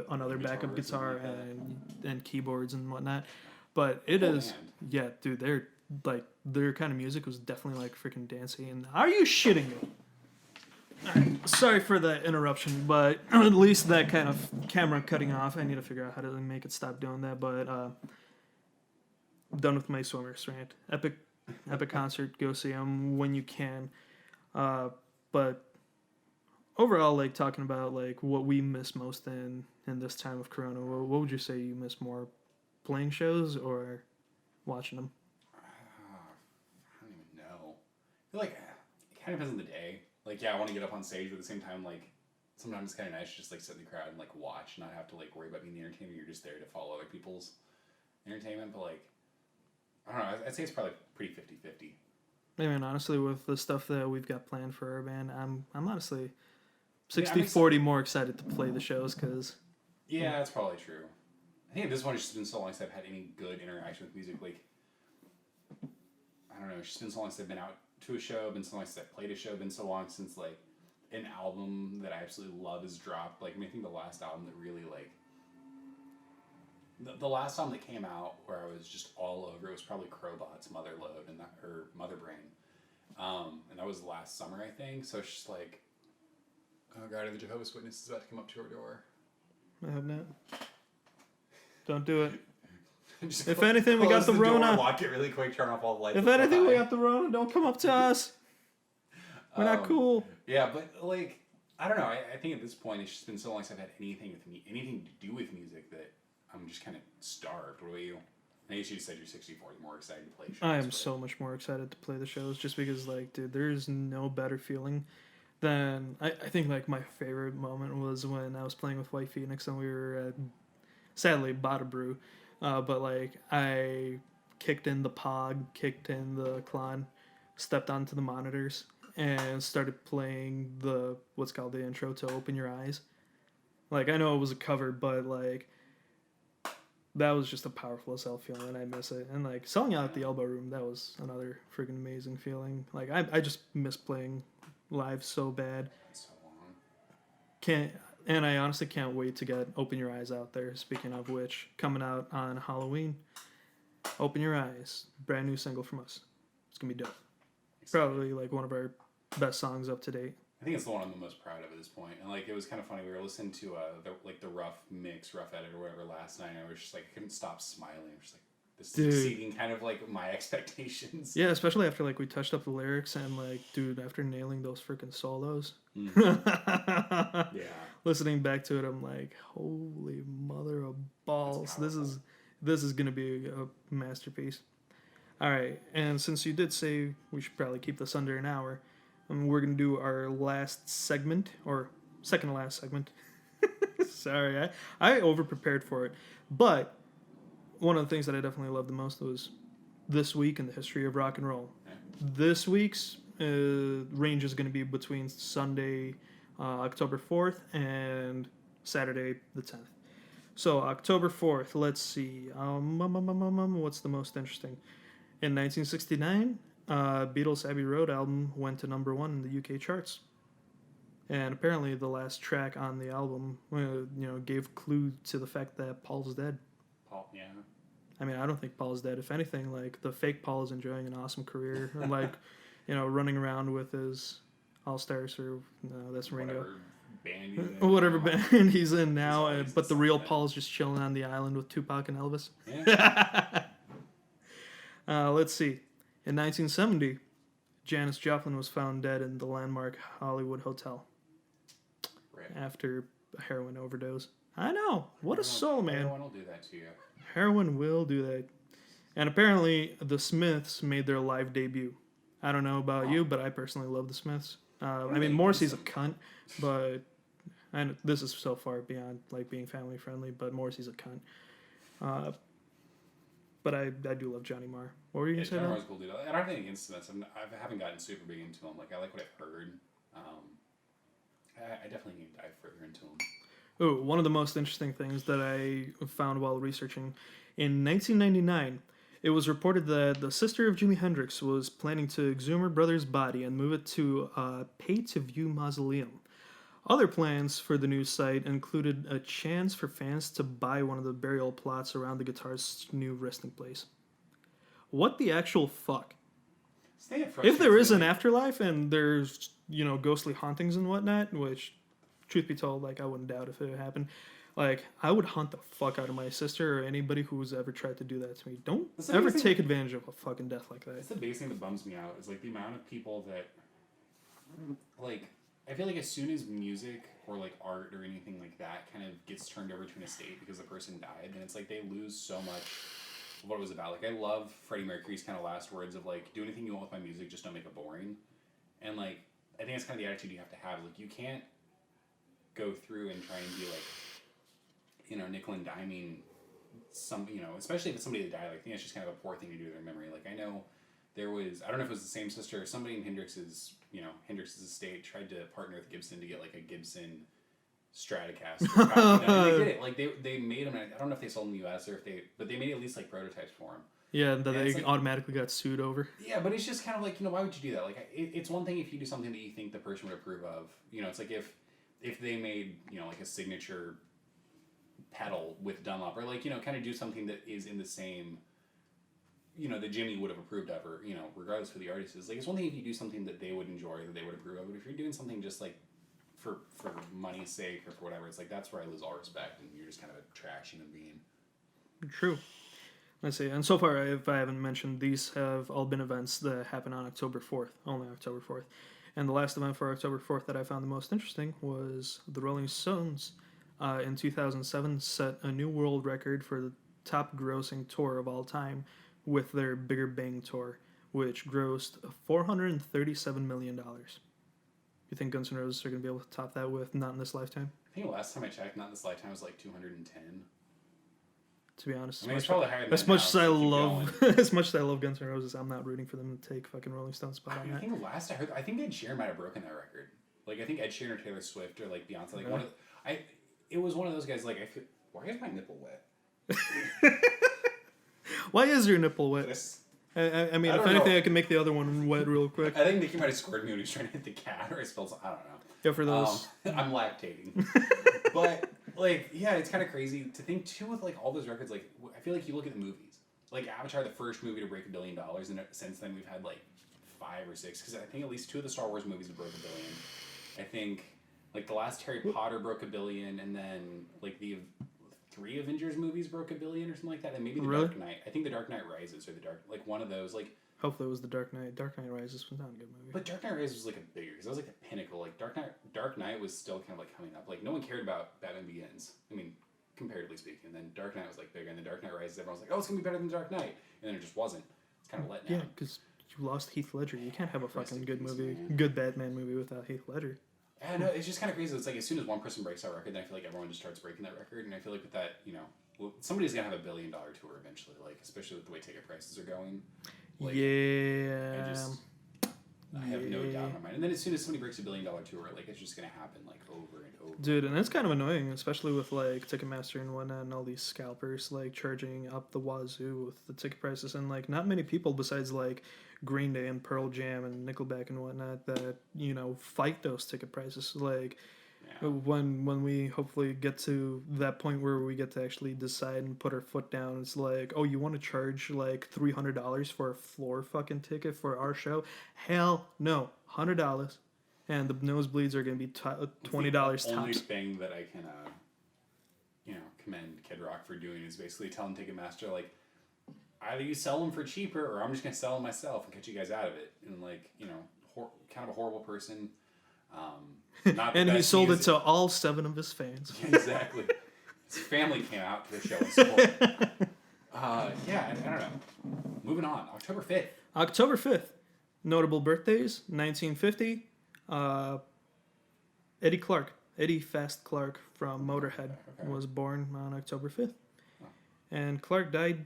another backup guitar and keyboards and whatnot. But it is, yeah, dude. They're like their kind of music was definitely like freaking dancey. And are you shitting me? Alright, sorry for the interruption, but at least that kind of camera cutting off. I need to figure out how to make it stop doing that. But done with my Swimmers rant. Epic concert. Go see them when you can. But overall, like talking about like what we miss most in this time of Corona, what would you say you miss more, playing shows or watching them? I don't even know. I feel like it kind of depends on the day. Like, yeah, I want to get up on stage, but at the same time, like sometimes it's kind of nice to just like sit in the crowd and like watch, not have to like worry about being the entertainer. You're just there to follow other people's entertainment. But like, I don't know. I'd say it's probably pretty 50-50. I mean, honestly, with the stuff that we've got planned for our band, I'm honestly 60-40 more excited to play the shows because... Yeah, that's probably true. I think at this point it's just been so long since I've had any good interaction with music. Like, I don't know, it's just been so long since I've been out to a show, been so long since I've played a show, been so long since, like, an album that I absolutely love has dropped. Like, I mean, I think the last album that really, like... The last album that came out where I was just all over it was probably Crowbot's Motherload and her Motherbrain. And that was last summer, I think. So it's just like, oh God, are the Jehovah's Witnesses about to come up to our door? I have not. Don't do it. If anything, we got the Rona. Lock it really quick, turn off all the lights. If anything, we got the Rona. Don't come up to us. We're not cool. Yeah, but like, I don't know. I think at this point, it's just been so long since I've had anything to do with music that I'm just kind of starved. What about you? I guess you said you're 64. You're more excited to play shows. I am so much more excited to play the shows just because, like, dude, there's no better feeling than... I think, like, my favorite moment was when I was playing with White Phoenix and we were at, sadly, Bada Brew. But, like, I kicked in the Pog, kicked in the Klon, stepped onto the monitors, and started playing what's called the intro to Open Your Eyes. Like, I know it was a cover, but, like... That was just a powerful as hell feeling. I miss it. And like selling out at the Elbow Room, that was another freaking amazing feeling. Like I just miss playing live so bad. It's so long. And I honestly can't wait to get Open Your Eyes out there. Speaking of which, coming out on Halloween. Open Your Eyes, brand new single from us. It's gonna be dope. Probably like one of our best songs up to date. I think it's the one I'm the most proud of at this point. And like it was kind of funny. We were listening to the rough edit or whatever last night. And I was just like I couldn't stop smiling. I was just like this is exceeding kind of like my expectations. Yeah, especially after like we touched up the lyrics and like dude, after nailing those freaking solos. Mm-hmm. Yeah. Listening back to it, I'm like, holy mother of balls! This is gonna be a masterpiece. All right, and since you did say we should probably keep this under an hour. We're going to do our last segment, or second to last segment. Sorry, I over-prepared for it. But one of the things that I definitely loved the most was This Week in the History of Rock and Roll. This week's range is going to be between Sunday, October 4th, and Saturday, the 10th. So, October 4th, let's see. What's the most interesting? In 1969... Beatles' Abbey Road album went to number 1 in the UK charts. And apparently the last track on the album, gave clue to the fact that Paul's dead. Paul, yeah. I mean, I don't think Paul's dead. If anything, like, the fake Paul is enjoying an awesome career. Like, running around with his All-Stars, or, no, that's Ringo. Whatever band he's in now. But the real Paul's just chilling on the island with Tupac and Elvis. Yeah. Let's see. In 1970, Janis Joplin was found dead in the landmark Hollywood Hotel after a heroin overdose. I know. What a soul, man. Heroin will do that to you. Heroin will do that. And apparently, the Smiths made their live debut. I don't know about Huh. you, but I personally love the Smiths. What I are mean, they Morrissey's a against cunt, but and this is so far beyond like being family friendly. But Morrissey's a cunt. Uh, but I do love Johnny Marr. What were you Yeah, gonna say Johnny about? Marr's a cool dude. I don't have anything against Smiths. I haven't gotten super big into him. Like I like what I've heard. I definitely need to dive further into him. Oh, one of the most interesting things that I found while researching in 1999. It was reported that the sister of Jimi Hendrix was planning to exhume her brother's body and move it to a pay-to-view mausoleum. Other plans for the new site included a chance for fans to buy one of the burial plots around the guitar's new resting place. What the actual fuck? Stay If frustrates there me. is an Like, afterlife and there's, ghostly hauntings and whatnot, which, truth be told, like, I wouldn't doubt if it happened, like, I would hunt the fuck out of my sister or anybody who's ever tried to do that to me. Don't that's the ever biggest take thing. advantage of a fucking death like that. That's the biggest thing that bums me out is like the amount of people that like. I feel like as soon as music or like art or anything like that kind of gets turned over to an estate because the person died, then it's like they lose so much of what it was about. Like I love Freddie Mercury's kind of last words of like, do anything you want with my music, just don't make it boring. And like, I think that's kind of the attitude you have to have. Like you can't go through and try and be like, nickel and diming some, especially if it's somebody that died. Like, I think it's just kind of a poor thing to do with their memory. Like I know there was, I don't know if it was the same sister or somebody in Hendrix's estate tried to partner with Gibson to get like a Gibson Stratocaster. And they did it. Like they made them. I don't know if they sold them in the U.S. but they made at least like prototypes for them. Yeah, that And they it's like, automatically got sued over. yeah, but it's just kind of like, why would you do that? Like, it's one thing if you do something that you think the person would approve of. It's like if they made, like a signature pedal with Dunlop, or like, kind of do something that is in the same, that Jimmy would have approved of, or, regardless who the artist is. Like, it's one thing if you do something that they would enjoy, that they would approve of, but if you're doing something just like for money's sake or for whatever, it's like that's where I lose all respect, and you're just kind of a trash human being. True. Let's see. And so far, if I haven't mentioned, these have all been events that happen on October 4th, only October 4th. And the last event for October 4th that I found the most interesting was the Rolling Stones in 2007 set a new world record for the top grossing tour of all time with their Bigger Bang tour, which grossed $437 million. You think Guns N' Roses are going to be able to top that with Not in This Lifetime? I think the last time I checked, Not in This Lifetime was like 210. To be honest, I mean, it's probably higher than as that much now, as so I keep love, going. as much as I love Guns N' Roses, I'm not rooting for them to take fucking Rolling Stone's spot on I that. think the last I heard, I think Ed Sheeran might have broken that record. Like I think Ed Sheeran or Taylor Swift or like Beyonce, like one of it was one of those guys. Like I feel, why is my nipple wet? Why is your nipple wet? This, I mean, I if don't anything, know. I can make the other one wet real quick. I think Niki might have scored me when he was trying to hit the cat, or I spilled. I don't know. Yeah, for those. I'm lactating, but like, yeah, it's kind of crazy to think too with like all those records. Like, I feel like you look at the movies, like Avatar, the first movie to break $1 billion, and since then we've had like 5 or 6. Because I think at least 2 of the Star Wars movies have broke $1 billion. I think like the last Harry Potter broke $1 billion, and then like the 3 Avengers movies broke $1 billion or something like that, and maybe the Really? Dark Knight. I think the Dark Knight Rises or the Dark, like one of those, like. Hopefully, it was the Dark Knight. Dark Knight Rises was not a good movie. But Dark Knight Rises was like a bigger, because that was like the pinnacle. Like Dark Knight was still kind of like coming up. Like no one cared about Batman Begins. I mean, comparatively speaking. And then Dark Knight was like bigger, and then Dark Knight Rises, everyone was like, oh, it's gonna be better than Dark Knight, and then it just wasn't. It's kind of let down. Yeah, because you lost Heath Ledger. You can't have a Rest fucking in good peace, movie, man. good Batman movie without Heath Ledger. Yeah, no, it's just kind of crazy. It's like as soon as one person breaks that record, then I feel like everyone just starts breaking that record, and I feel like with that, well, somebody's gonna have $1 billion tour eventually. Like especially with the way ticket prices are going. Like, Yeah. I have no doubt in my mind. And then as soon as somebody breaks $1 billion tour, like it's just gonna happen like over and over. Dude, and it's kind of annoying, especially with like Ticketmaster and whatnot, and all these scalpers like charging up the wazoo with the ticket prices, and like not many people besides like Green Day and Pearl Jam and Nickelback and whatnot that fight those ticket prices. Like when we hopefully get to that point where we get to actually decide and put our foot down, it's like, oh, you want to charge like $300 for a floor fucking ticket for our show? Hell no, $100. And the nosebleeds are going to be $20 tops. The only thing that I can, commend Kid Rock for doing is basically telling Ticketmaster, like, either you sell them for cheaper or I'm just going to sell them myself and cut you guys out of it. And, like, kind of a horrible person. Not And he sold it to all 7 of his fans. Exactly. His family came out to the show and support. Yeah, I don't know. Moving on. October 5th. October 5th. Notable birthdays: 1950. Eddie Clark, Eddie Fast Clark from Motorhead, Okay. was born on October 5th. Oh. And Clark died,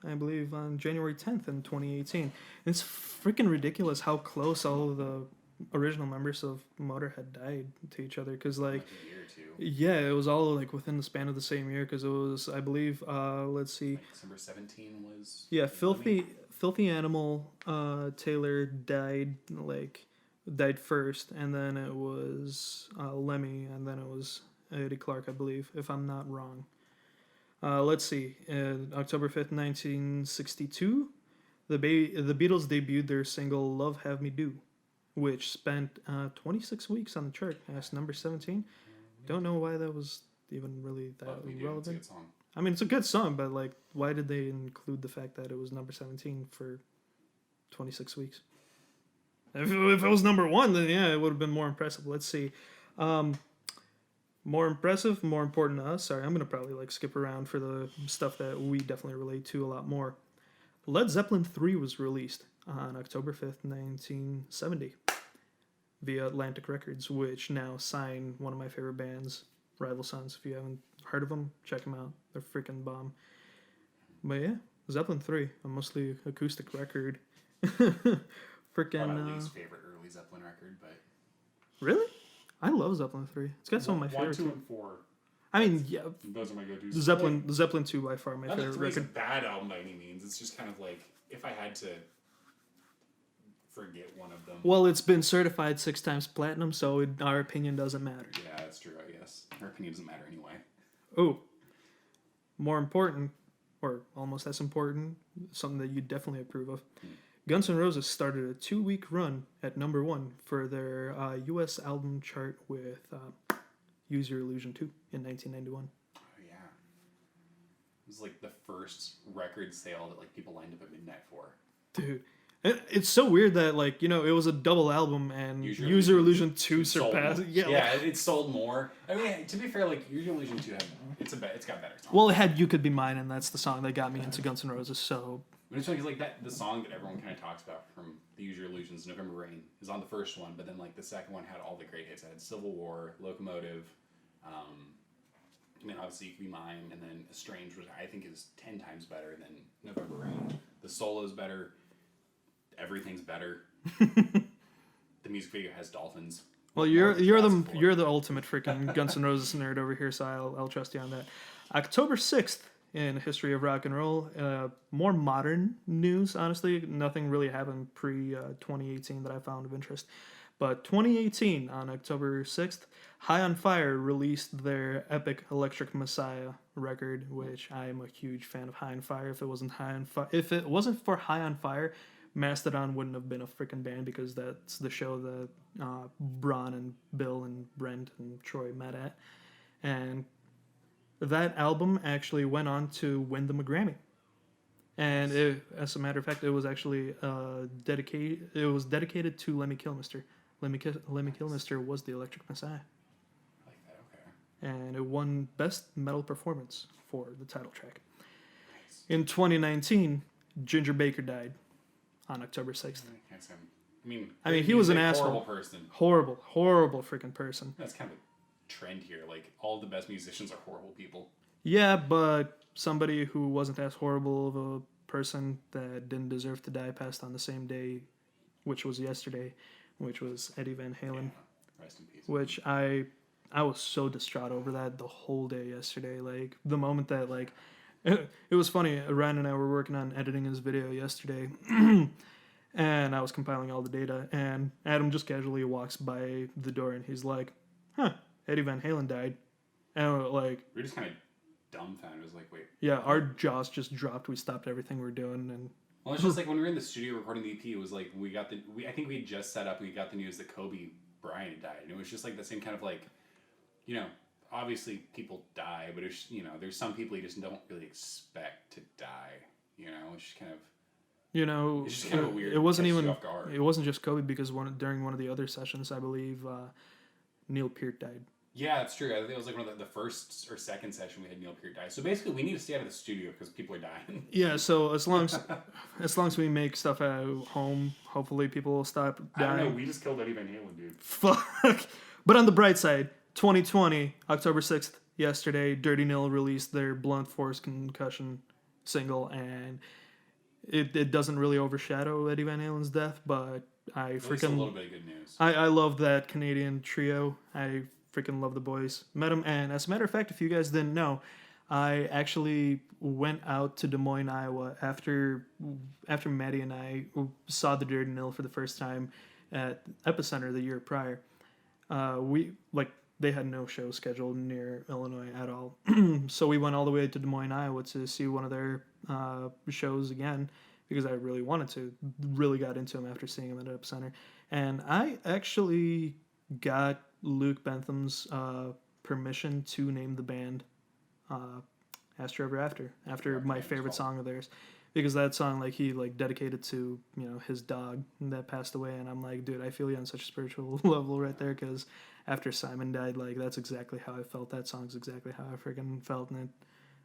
I believe, on January 10th in 2018. It's freaking ridiculous how close all of the original members of Motorhead died to each other. Because, like, a year or two. yeah, it was all, like, within the span of the same year. Because it was, I believe, let's see. Like December 17 was... Yeah, Filthy Animal Taylor died, died first, and then it was Lemmy, and then it was Eddie Clark, I believe, if I'm not wrong. Let's see. October 5th, 1962, the Beatles debuted their single Love Have Me Do, which spent 26 weeks on the chart as number 17. Don't know why that was even really that relevant. It's a good song. I mean, it's a good song, but, like, why did they include the fact that it was number 17 for 26 weeks? If it was number 1, then yeah, it would have been more impressive. Let's see. More impressive, more important to us. Sorry, I'm going to probably, like, skip around for the stuff that we definitely relate to a lot more. Led Zeppelin 3 was released on October 5th, 1970 via Atlantic Records, which now sign one of my favorite bands, Rival Sons. If you haven't heard of them, check them out. They're freaking bomb. But yeah, Zeppelin 3, a mostly acoustic record. Freaking. My least favorite early Zeppelin record, but. Really? I love Zeppelin 3. It's got some of my favorites. 1, 2, and 4. I mean, yeah. Those are my go-tos. The Zeppelin 2 by far my not favorite that 3 is a record. bad album by any means. It's just kind of like, if I had to forget one of them. Well, it's been certified 6 times platinum, so our opinion doesn't matter. Yeah, that's true, I guess. Our opinion doesn't matter anyway. Oh, more important, or almost as important, something that you definitely approve of. Guns N' Roses started a 2-week run at number 1 for their U.S. album chart with Use Your Illusion 2 in 1991. Oh, yeah. It was like the first record sale that like people lined up at midnight for. Dude. It's so weird that, like, you know, it was a double album and Use Your Illusion 2 surpassed. Yeah, it sold more. I mean, to be fair, like Use Your Illusion 2 it's got better songs. Well, it had You Could Be Mine, and that's the song that got me into Guns N' Roses. So, but it's funny because like the song that everyone kind of talks about from the Use Your Illusions, November Rain, is on the first one, but then like the second one had all the great hits. It had Civil War, Locomotive, I mean, obviously You Could Be Mine, and then Estranged, which I think is 10 times better than November Rain. The solo's better. Everything's better. The music video has dolphins. Well, you're the ultimate freaking Guns N' Roses nerd over here, so I'll trust you on that. October 6th in the history of rock and roll. More modern news, honestly. Nothing really happened pre 2018 that I found of interest. But 2018, on October 6th, High on Fire released their epic Electric Messiah record, which I am a huge fan of High on Fire. If it wasn't for High on Fire, Mastodon wouldn't have been a freaking band, because that's the show that Bron and Bill and Brent and Troy met at. And that album actually went on to win them a Grammy. And as a matter of fact, it was actually dedicated to Lemmy Kilmister. Lemmy Kilmister was the Electric Messiah. I like that, okay. And it won Best Metal Performance for the title track. Nice. In 2019, Ginger Baker died on October 6th. I mean, he was an asshole. Horrible person. Horrible freaking person. That's kind of a trend here. Like, all the best musicians are horrible people. Yeah, but somebody who wasn't as horrible of a person that didn't deserve to die passed on the same day, which was yesterday, which was Eddie Van Halen. Yeah, rest in peace. Which I was so distraught over that the whole day yesterday. Like, the moment that, like, it was funny. Ryan and I were working on editing his video yesterday, and I was compiling all the data, and Adam just casually walks by the door, and he's like, huh, Eddie Van Halen died. And we're just kind of dumbfounded. It was like, wait. Yeah, our jaws just dropped. We stopped everything we were doing, and well, it's just like when we were in the studio recording the EP, it was like I think we had just set up and we got the news that Kobe Bryant had died. And it was just like the same kind of like, you know, obviously people die, but it's, you know, there's some people you just don't really expect to die. You know, it's just kind of, you know, it's just kind of weird. It wasn't just Kobe, because during one of the other sessions, I believe Neil Peart died. Yeah, that's true. I think it was like one of the first or second session we had Neil Peart die. So basically, we need to stay out of the studio because people are dying. Yeah, so as long as we make stuff at home, hopefully people will stop I don't know. dying. We just killed Eddie Van Halen, dude. Fuck. But on the bright side, 2020, October 6th, yesterday, Dirty Nil released their Blunt Force Concussion single, and it doesn't really overshadow Eddie Van Halen's death, but I At least a freaking little bit of good news. I love that Canadian trio. I freaking love the boys. Met them, and as a matter of fact, if you guys didn't know, I actually went out to Des Moines, Iowa after Maddie and I saw the Dirty Nil for the first time at Epicenter the year prior. We like they had no show scheduled near Illinois at all, so we went all the way to Des Moines, Iowa to see one of their shows again because I really wanted to. Really got into them after seeing them at Epicenter, and I actually got Luke Bentham's permission to name the band Astro Ever after my favorite song of theirs, because that song like he like dedicated to his dog that passed away, and I'm like, dude, I feel you on such a spiritual level right there, because after Simon died, like that's exactly how I felt. That song's exactly how I freaking felt, and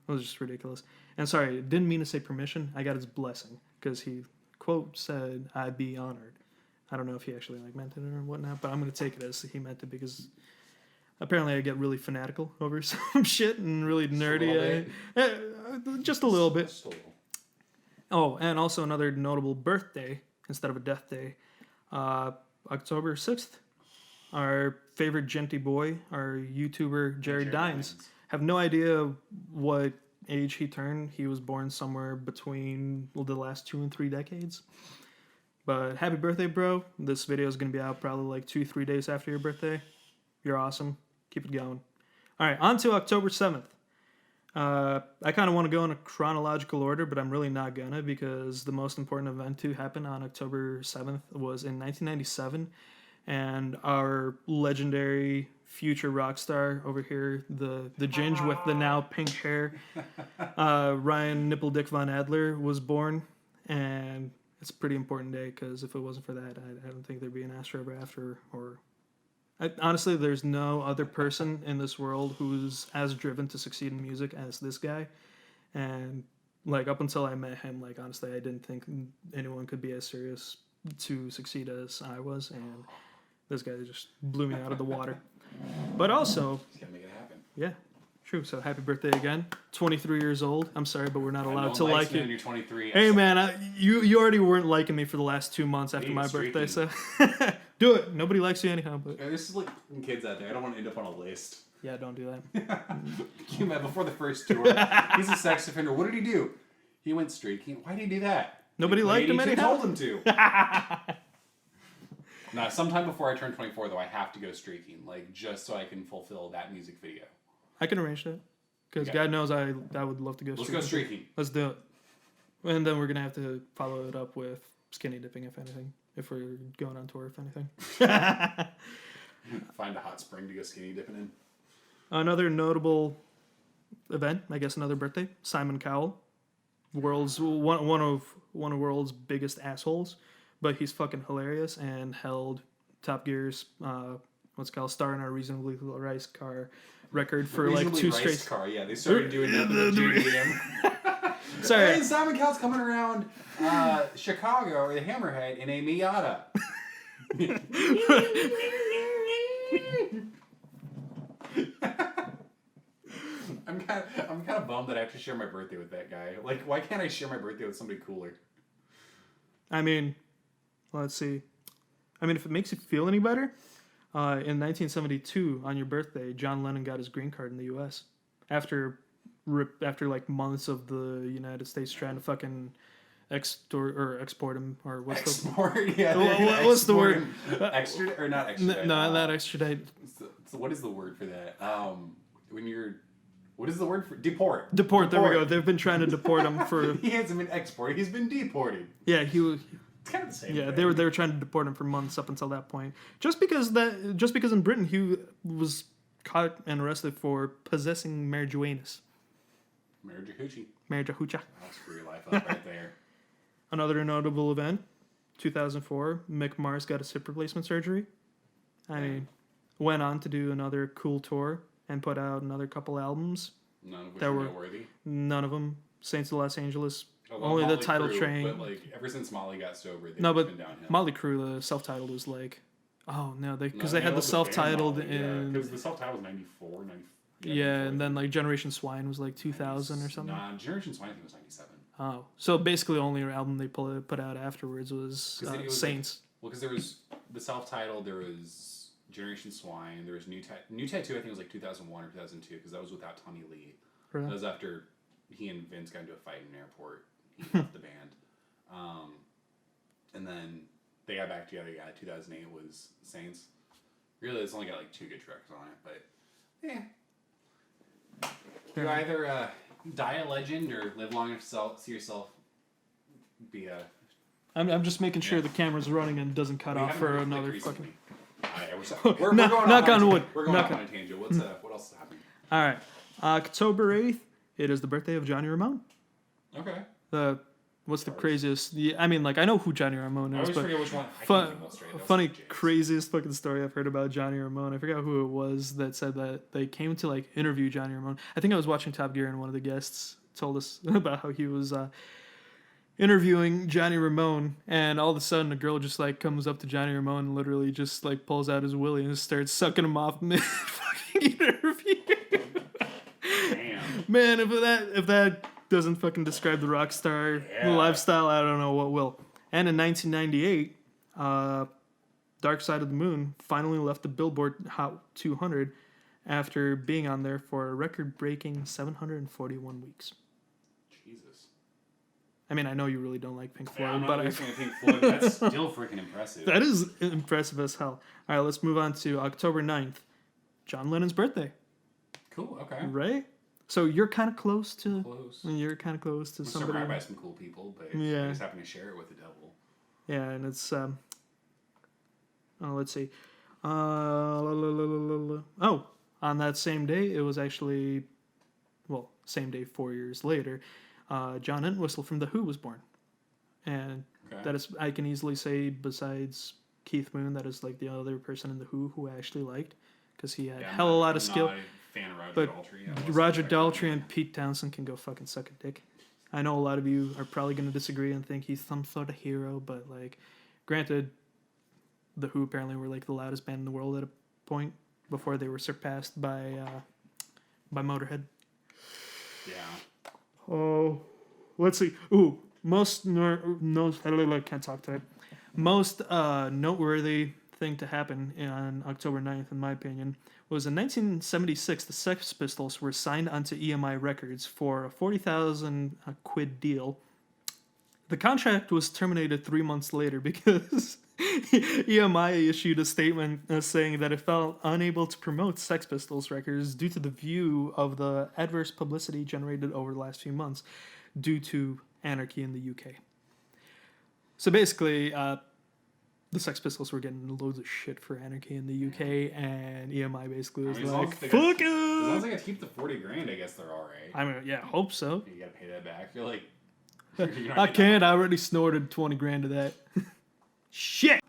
it was just ridiculous. And sorry, didn't mean to say permission. I got his blessing because he quote said, "I'd be honored." I don't know if he actually like meant it or whatnot, but I'm gonna take it as he meant it because apparently I get really fanatical over some shit and really nerdy. Just a little bit. Just a little. Oh, and also another notable birthday instead of a death day. October 6th. Our favorite genty boy, our YouTuber Jared Dines. Have no idea what age he turned. He was born somewhere between the last 2 and 3 decades. But happy birthday, bro. This video is going to be out probably like 2-3 days after your birthday. You're awesome. Keep it going. All right, on to October 7th. I kind of want to go in a chronological order, but I'm really not gonna, because the most important event to happen on October 7th was in 1997, and our legendary future rock star over here, the ginge with the now pink hair, Ryan Nipple Dick Von Adler, was born, and it's a pretty important day, because if it wasn't for that, I don't think there'd be an Astro Ever After, or... honestly, there's no other person in this world who's as driven to succeed in music as this guy. And, like, up until I met him, like, honestly, I didn't think anyone could be as serious to succeed as I was. And this guy just blew me out of the water. But also... He's gonna make it happen. Yeah, true. So, happy birthday again. 23 years old. I'm sorry, but we're not allowed to like you. You're 23. Hey, man, you already weren't liking me for the last 2 months after my birthday, so... Do it. Nobody likes you anyhow, but... This is like kids out there. I don't want to end up on a list. Yeah, don't do that. You met before the first tour. He's a sex offender. What did he do? He went streaking. Why did he do that? Nobody liked him anyhow. Told him to. Now, sometime before I turn 24, though, I have to go streaking, like, just so I can fulfill that music video. I can arrange that. Because God knows I would love to go streaking. Let's go streaking. Let's do it. And then we're going to have to follow it up with skinny dipping, if anything. If we're going on tour, if anything. Find a hot spring to go skinny dipping in. Another notable event, I guess another birthday. Simon Cowell. One of world's biggest assholes. But he's fucking hilarious and held Top Gear's Star in a Reasonably Riced Car record for like 2 straight. Car, yeah. They started doing that with the JDM. Sorry. Hey, Simon Cowell's coming around Chicago or the Hammerhead in a Miata. I'm kind of bummed that I have to share my birthday with that guy. Like, why can't I share my birthday with somebody cooler? I mean, let's see. I mean, if it makes you feel any better, in 1972, on your birthday, John Lennon got his green card in the U.S. after like months of the United States trying to fucking export him, or what's what's the word? Extradite or not extradite? No, not extradite. So what is the word for that? What is the word for deport? Deport. There we go. They've been trying to deport him for. He hasn't been exported. He's been deported. Yeah, he was. It's kind of the same. Yeah, thing. they were trying to deport him for months up until that point. Just because in Britain he was caught and arrested for possessing marijuana. Marijuana. I'll screw your life up right there. Another notable event, 2004, Mick Mars got his hip replacement surgery. I mean, Went on to do another cool tour and put out another couple albums. None of which that are were noteworthy. none of them Saints of Los Angeles. I love Only the Motley title Crue, train. But like ever since Molly got sober, they've No, just but been downhill. Motley Crue, the self-titled was like, oh no, because No, they had I the love self-titled band Molly, in because the self-titled was 94, 90, yeah, 94, and then like Generation Swine was like 2000 or something. Nah, Generation Swine I think was 97. Oh, so basically, only album they put out afterwards was, It was Saints. Well, because there was the self-titled, there was Generation Swine, there was New Tattoo. I think it was like 2001 or 2002 because that was without Tommy Lee. Right. That was after he and Vince got into a fight in an airport. He left the band, and then they got back together. Yeah, 2008 was Saints. Really, it's only got like 2 good tracks on it, but yeah. You either die a legend or live long enough to see yourself be a. I'm just making sure the camera's running and doesn't cut off for another recently. fucking. We're Knock going on wood. We're going Knock off on a tangent. What else is happening? All right, October 8th. It is the birthday of Johnny Ramone. Okay. What's the craziest? I mean, like I know who Johnny Ramone I is, always but forget which one. I can't think of straight. funny, craziest fucking story I've heard about Johnny Ramone. I forgot who it was that said that they came to like interview Johnny Ramone. I think I was watching Top Gear and one of the guests told us about how he was interviewing Johnny Ramone, and all of a sudden a girl just like comes up to Johnny Ramone and literally just like pulls out his willy and just starts sucking him off mid fucking interview. Damn. Man, if that doesn't fucking describe the rock star lifestyle, I don't know what will. And in 1998, Dark Side of the Moon finally left the Billboard Hot 200 after being on there for a record-breaking 741 weeks. Jesus. I mean, I know you really don't like Pink Floyd, I'm not but listening to Pink Floyd. That's still freaking impressive. that is impressive as hell. All right, let's move on to October 9th, John Lennon's birthday. Cool. Okay. Right? So you're kind of close to. Close. You're kind of close to I'm somebody. surrounded by some cool people, but Yeah. I just happen to share it with the devil. Yeah, and it's let's see. On that same day, it was actually, well, same day 4 years later, John Entwistle from The Who was born, and that is, I can easily say, besides Keith Moon, that is like the other person in The Who I actually liked, because he had a lot of skill. Fan of Roger But Daltrey. Roger Daltrey and Pete Townsend can go fucking suck a dick. I know a lot of you are probably going to disagree and think he's some sort of hero, but like, granted, The Who apparently were like the loudest band in the world at a point before they were surpassed by Motorhead. Yeah. Oh, let's see. Ooh, can't talk today. Most noteworthy thing to happen on October 9th, in my opinion, was in 1976, the Sex Pistols were signed onto EMI Records for a 40,000 quid deal. The contract was terminated 3 months later because EMI issued a statement saying that it felt unable to promote Sex Pistols records due to the view of the adverse publicity generated over the last few months due to anarchy in the UK. So basically, the Sex Pistols were getting loads of shit for anarchy in the UK, and EMI basically was like, fuck it! As long as they got to keep the 40 grand, I guess they're alright. I mean, yeah, hope so. You gotta pay that back. You're like... I can't, I already snorted 20 grand of that. Shit!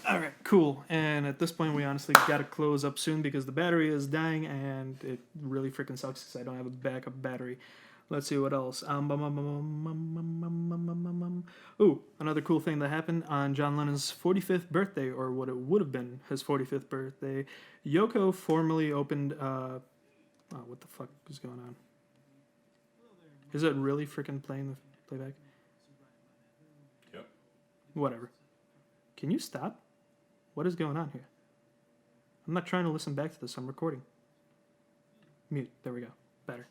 Alright, cool. And at this point, we honestly gotta close up soon because the battery is dying, and it really freaking sucks because I don't have a backup battery. Let's see what else. Ooh, another cool thing that happened on John Lennon's 45th birthday, or what it would have been his 45th birthday. Yoko formally opened. What the fuck is going on? Is it really freaking playing the playback? Yep. Whatever. Can you stop? What is going on here? I'm not trying to listen back to this. I'm recording. Mute. There we go. Better.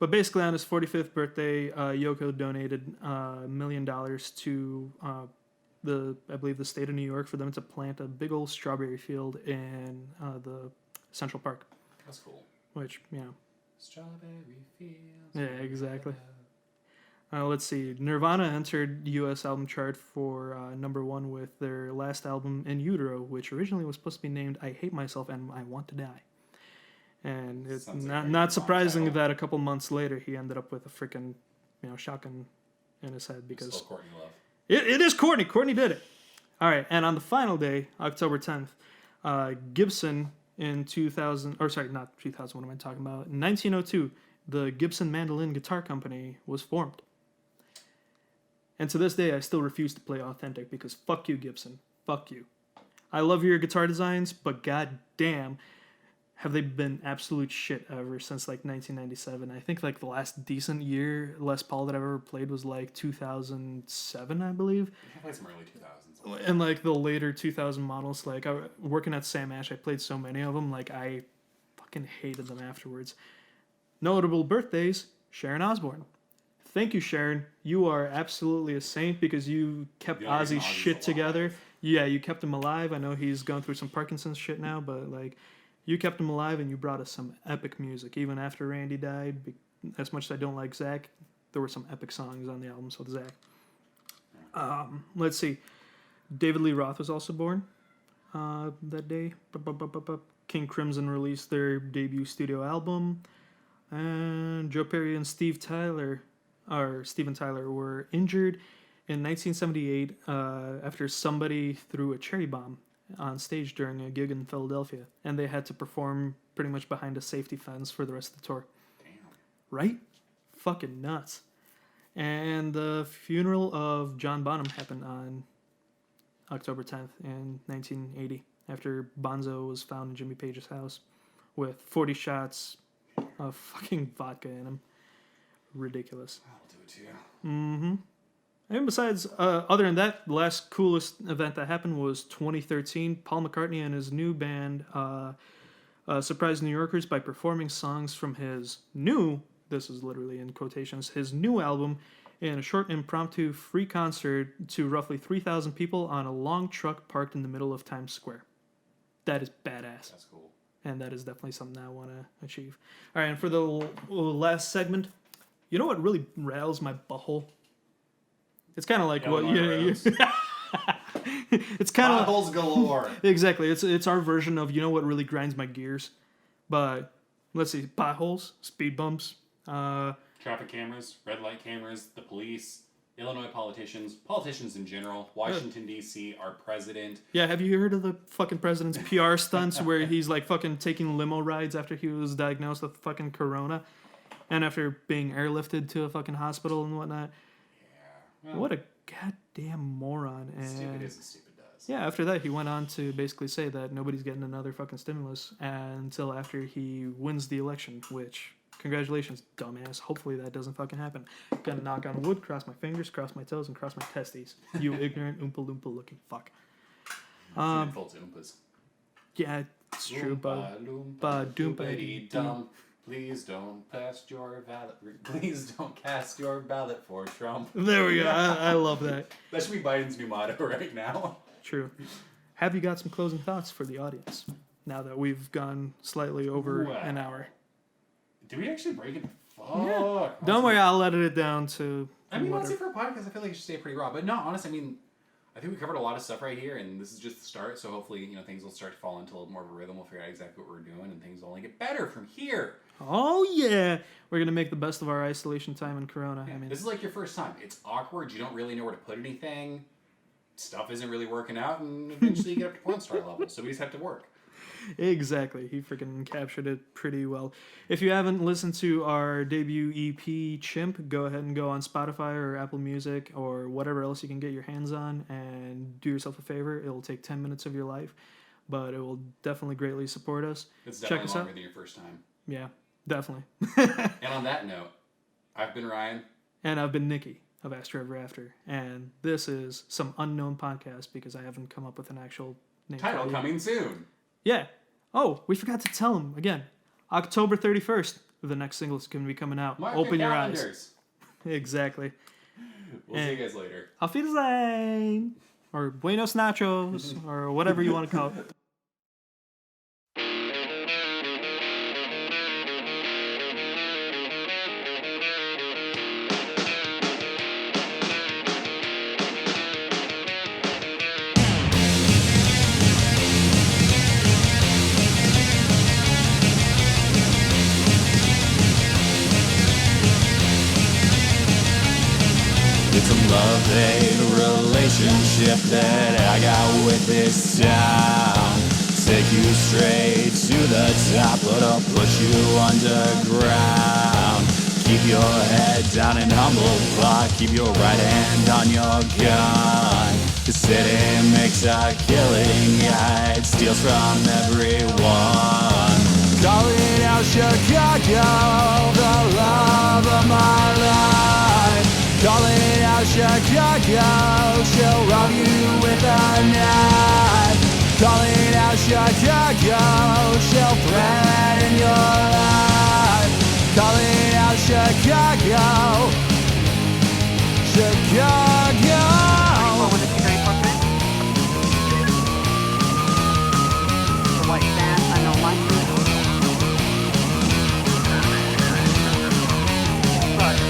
But basically, on his 45th birthday, Yoko donated $1 million to I believe the state of New York for them to plant a big old strawberry field in the Central Park. That's cool. Which, you know. Strawberry fields. Yeah, exactly. Let's see. Nirvana entered the U.S. album chart for number 1 with their last album, In Utero, which originally was supposed to be named I Hate Myself and I Want to Die. And it's not surprising that a couple months later he ended up with a freaking, shotgun in his head because Still Courtney Love. It is Courtney. Courtney did it. All right, and on the final day, October 10th, Gibson in 2000, or sorry, not 2000, what am I talking about? In 1902, the Gibson Mandolin Guitar Company was formed. And to this day, I still refuse to play authentic because fuck you, Gibson. Fuck you. I love your guitar designs, but god damn, have they been absolute shit ever since like 1997. I think like the last decent year Les Paul that I've ever played was like 2007, I believe. I played some early 2000s. And like the later 2000 models, like working at Sam Ash, I played so many of them, like I fucking hated them afterwards. Notable birthdays, Sharon Osbourne. Thank you, Sharon. You are absolutely a saint because you kept Ozzy's shit together. Yeah, you kept him alive. I know he's going through some Parkinson's shit now, but like you kept him alive and you brought us some epic music. Even after Randy died, as much as I don't like Zach, there were some epic songs on the albums with Zach. Let's see. David Lee Roth was also born that day. King Crimson released their debut studio album. And Joe Perry and Steven Tyler were injured in 1978 after somebody threw a cherry bomb on stage during a gig in Philadelphia, and they had to perform pretty much behind a safety fence for the rest of the tour. Damn. Right? Fucking nuts. And the funeral of John Bonham happened on October 10th in 1980 after Bonzo was found in Jimmy Page's house with 40 shots of fucking vodka in him. Ridiculous. I'll do it too. Mm-hmm. And besides, other than that, the last coolest event that happened was 2013. Paul McCartney and his new band surprised New Yorkers by performing songs from his new, this is literally in quotations, his new album in a short impromptu free concert to roughly 3,000 people on a long truck parked in the middle of Times Square. That is badass. That's cool. And that is definitely something I want to achieve. All right, and for the last segment, you know what really rattles my butthole? It's kind of like what you it's kind of buttholes galore. Exactly. It's our version of you know what really grinds my gears. But let's see, potholes, speed bumps, Traffic cameras, red light cameras, the police, Illinois politicians in general, Washington, D.C., our president. Yeah, have you heard of the fucking president's PR stunts where he's like fucking taking limo rides after he was diagnosed with fucking corona and after being airlifted to a fucking hospital and whatnot? Yeah. Well, What a goddamn moron. And stupid is and stupid does. yeah, after that, he went on to basically say that nobody's getting another fucking stimulus until after he wins the election, which, congratulations, dumbass. Hopefully that doesn't fucking happen. Gonna knock on wood, cross my fingers, cross my toes, and cross my testes. You ignorant Oompa Loompa looking fuck. Full to Oompas. Yeah, it's true, but Oompa, Loompa, dum. Please don't cast your ballot. Please don't cast your ballot for Trump. there we go. I love that. That should be Biden's new motto right now. True. Have you got some closing thoughts for the audience now that we've gone slightly over an hour? Did we actually break it? Fuck. Yeah. Don't worry, I'll edit it down to. I mean, honestly, for a podcast, I feel like it should stay pretty raw. But no, honestly, I mean, I think we covered a lot of stuff right here, and this is just the start. So hopefully, things will start to fall into a little more of a rhythm. We'll figure out exactly what we're doing, and things will only get better from here. Oh yeah, we're gonna make the best of our isolation time in Corona. Yeah. I mean, This is like your first time. It's awkward. You don't really know where to put anything. Stuff isn't really working out, and eventually you get up to porn star level. So we just have to work. exactly. He freaking captured it pretty well. If you haven't listened to our debut EP, Chimp, go ahead and go on Spotify or Apple Music or whatever else you can get your hands on and do yourself a favor. It'll take 10 minutes of your life, but it will definitely greatly support us. It's Check definitely us longer out. than your first time. Yeah, definitely. And on that note, I've been Ryan. And I've been Niki of Astro Ever After. And this is some unknown podcast because I haven't come up with an actual name. Title coming soon. Yeah. Oh, we forgot to tell him again. October 31st, the next single is going to be coming out. Mark Open your eyes. calendars. Exactly. We'll see you guys later. Auf Wiedersehen. Or Buenos Nachos. Or whatever you want to call it. It's a love-hate relationship that I got with this town. take you straight to the top, but I'll put you underground. Keep your head down and humble plot. Keep your right hand on your gun. The city makes a killing, yeah, it steals from everyone. Calling out Chicago, the love of my life. Calling out Chicago, she'll rob you with a knife. Calling out Chicago, she'll threaten your life. Calling out Chicago, Chicago. What would it be very appropriate? The white sand, I know mine. Right.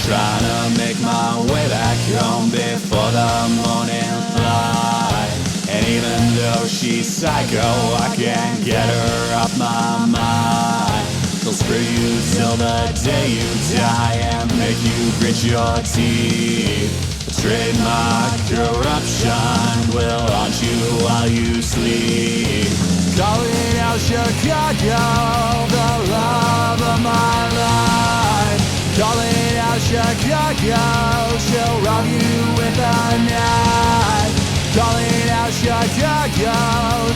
Trying to make my way back home before the morning light. And even though she's psycho, I can't get her off my mind. She'll screw you till the day you die and make you grit your teeth. Trademark corruption will haunt you while you sleep. Calling out Chicago, the love of my life. Calling out Chicago, she'll rob you with a knife. Calling out Chicago,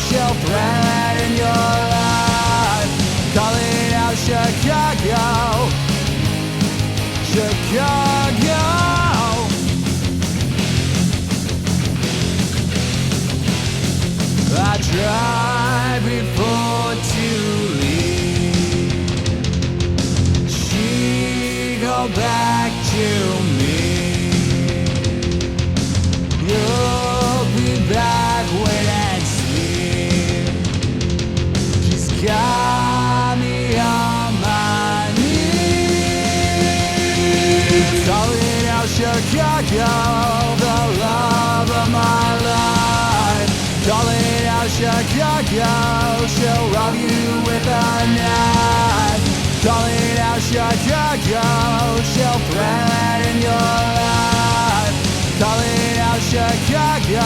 she'll threaten your life. Calling out Chicago, Chicago. I tried before to leave. She go back to me. You'll be back, wait and see. She's got me on my knees. Calling out Chicago, the love of my life. Calling out Chicago, she'll rob you with a knife. Calling out Chicago, she'll threaten your life. Calling out Chicago,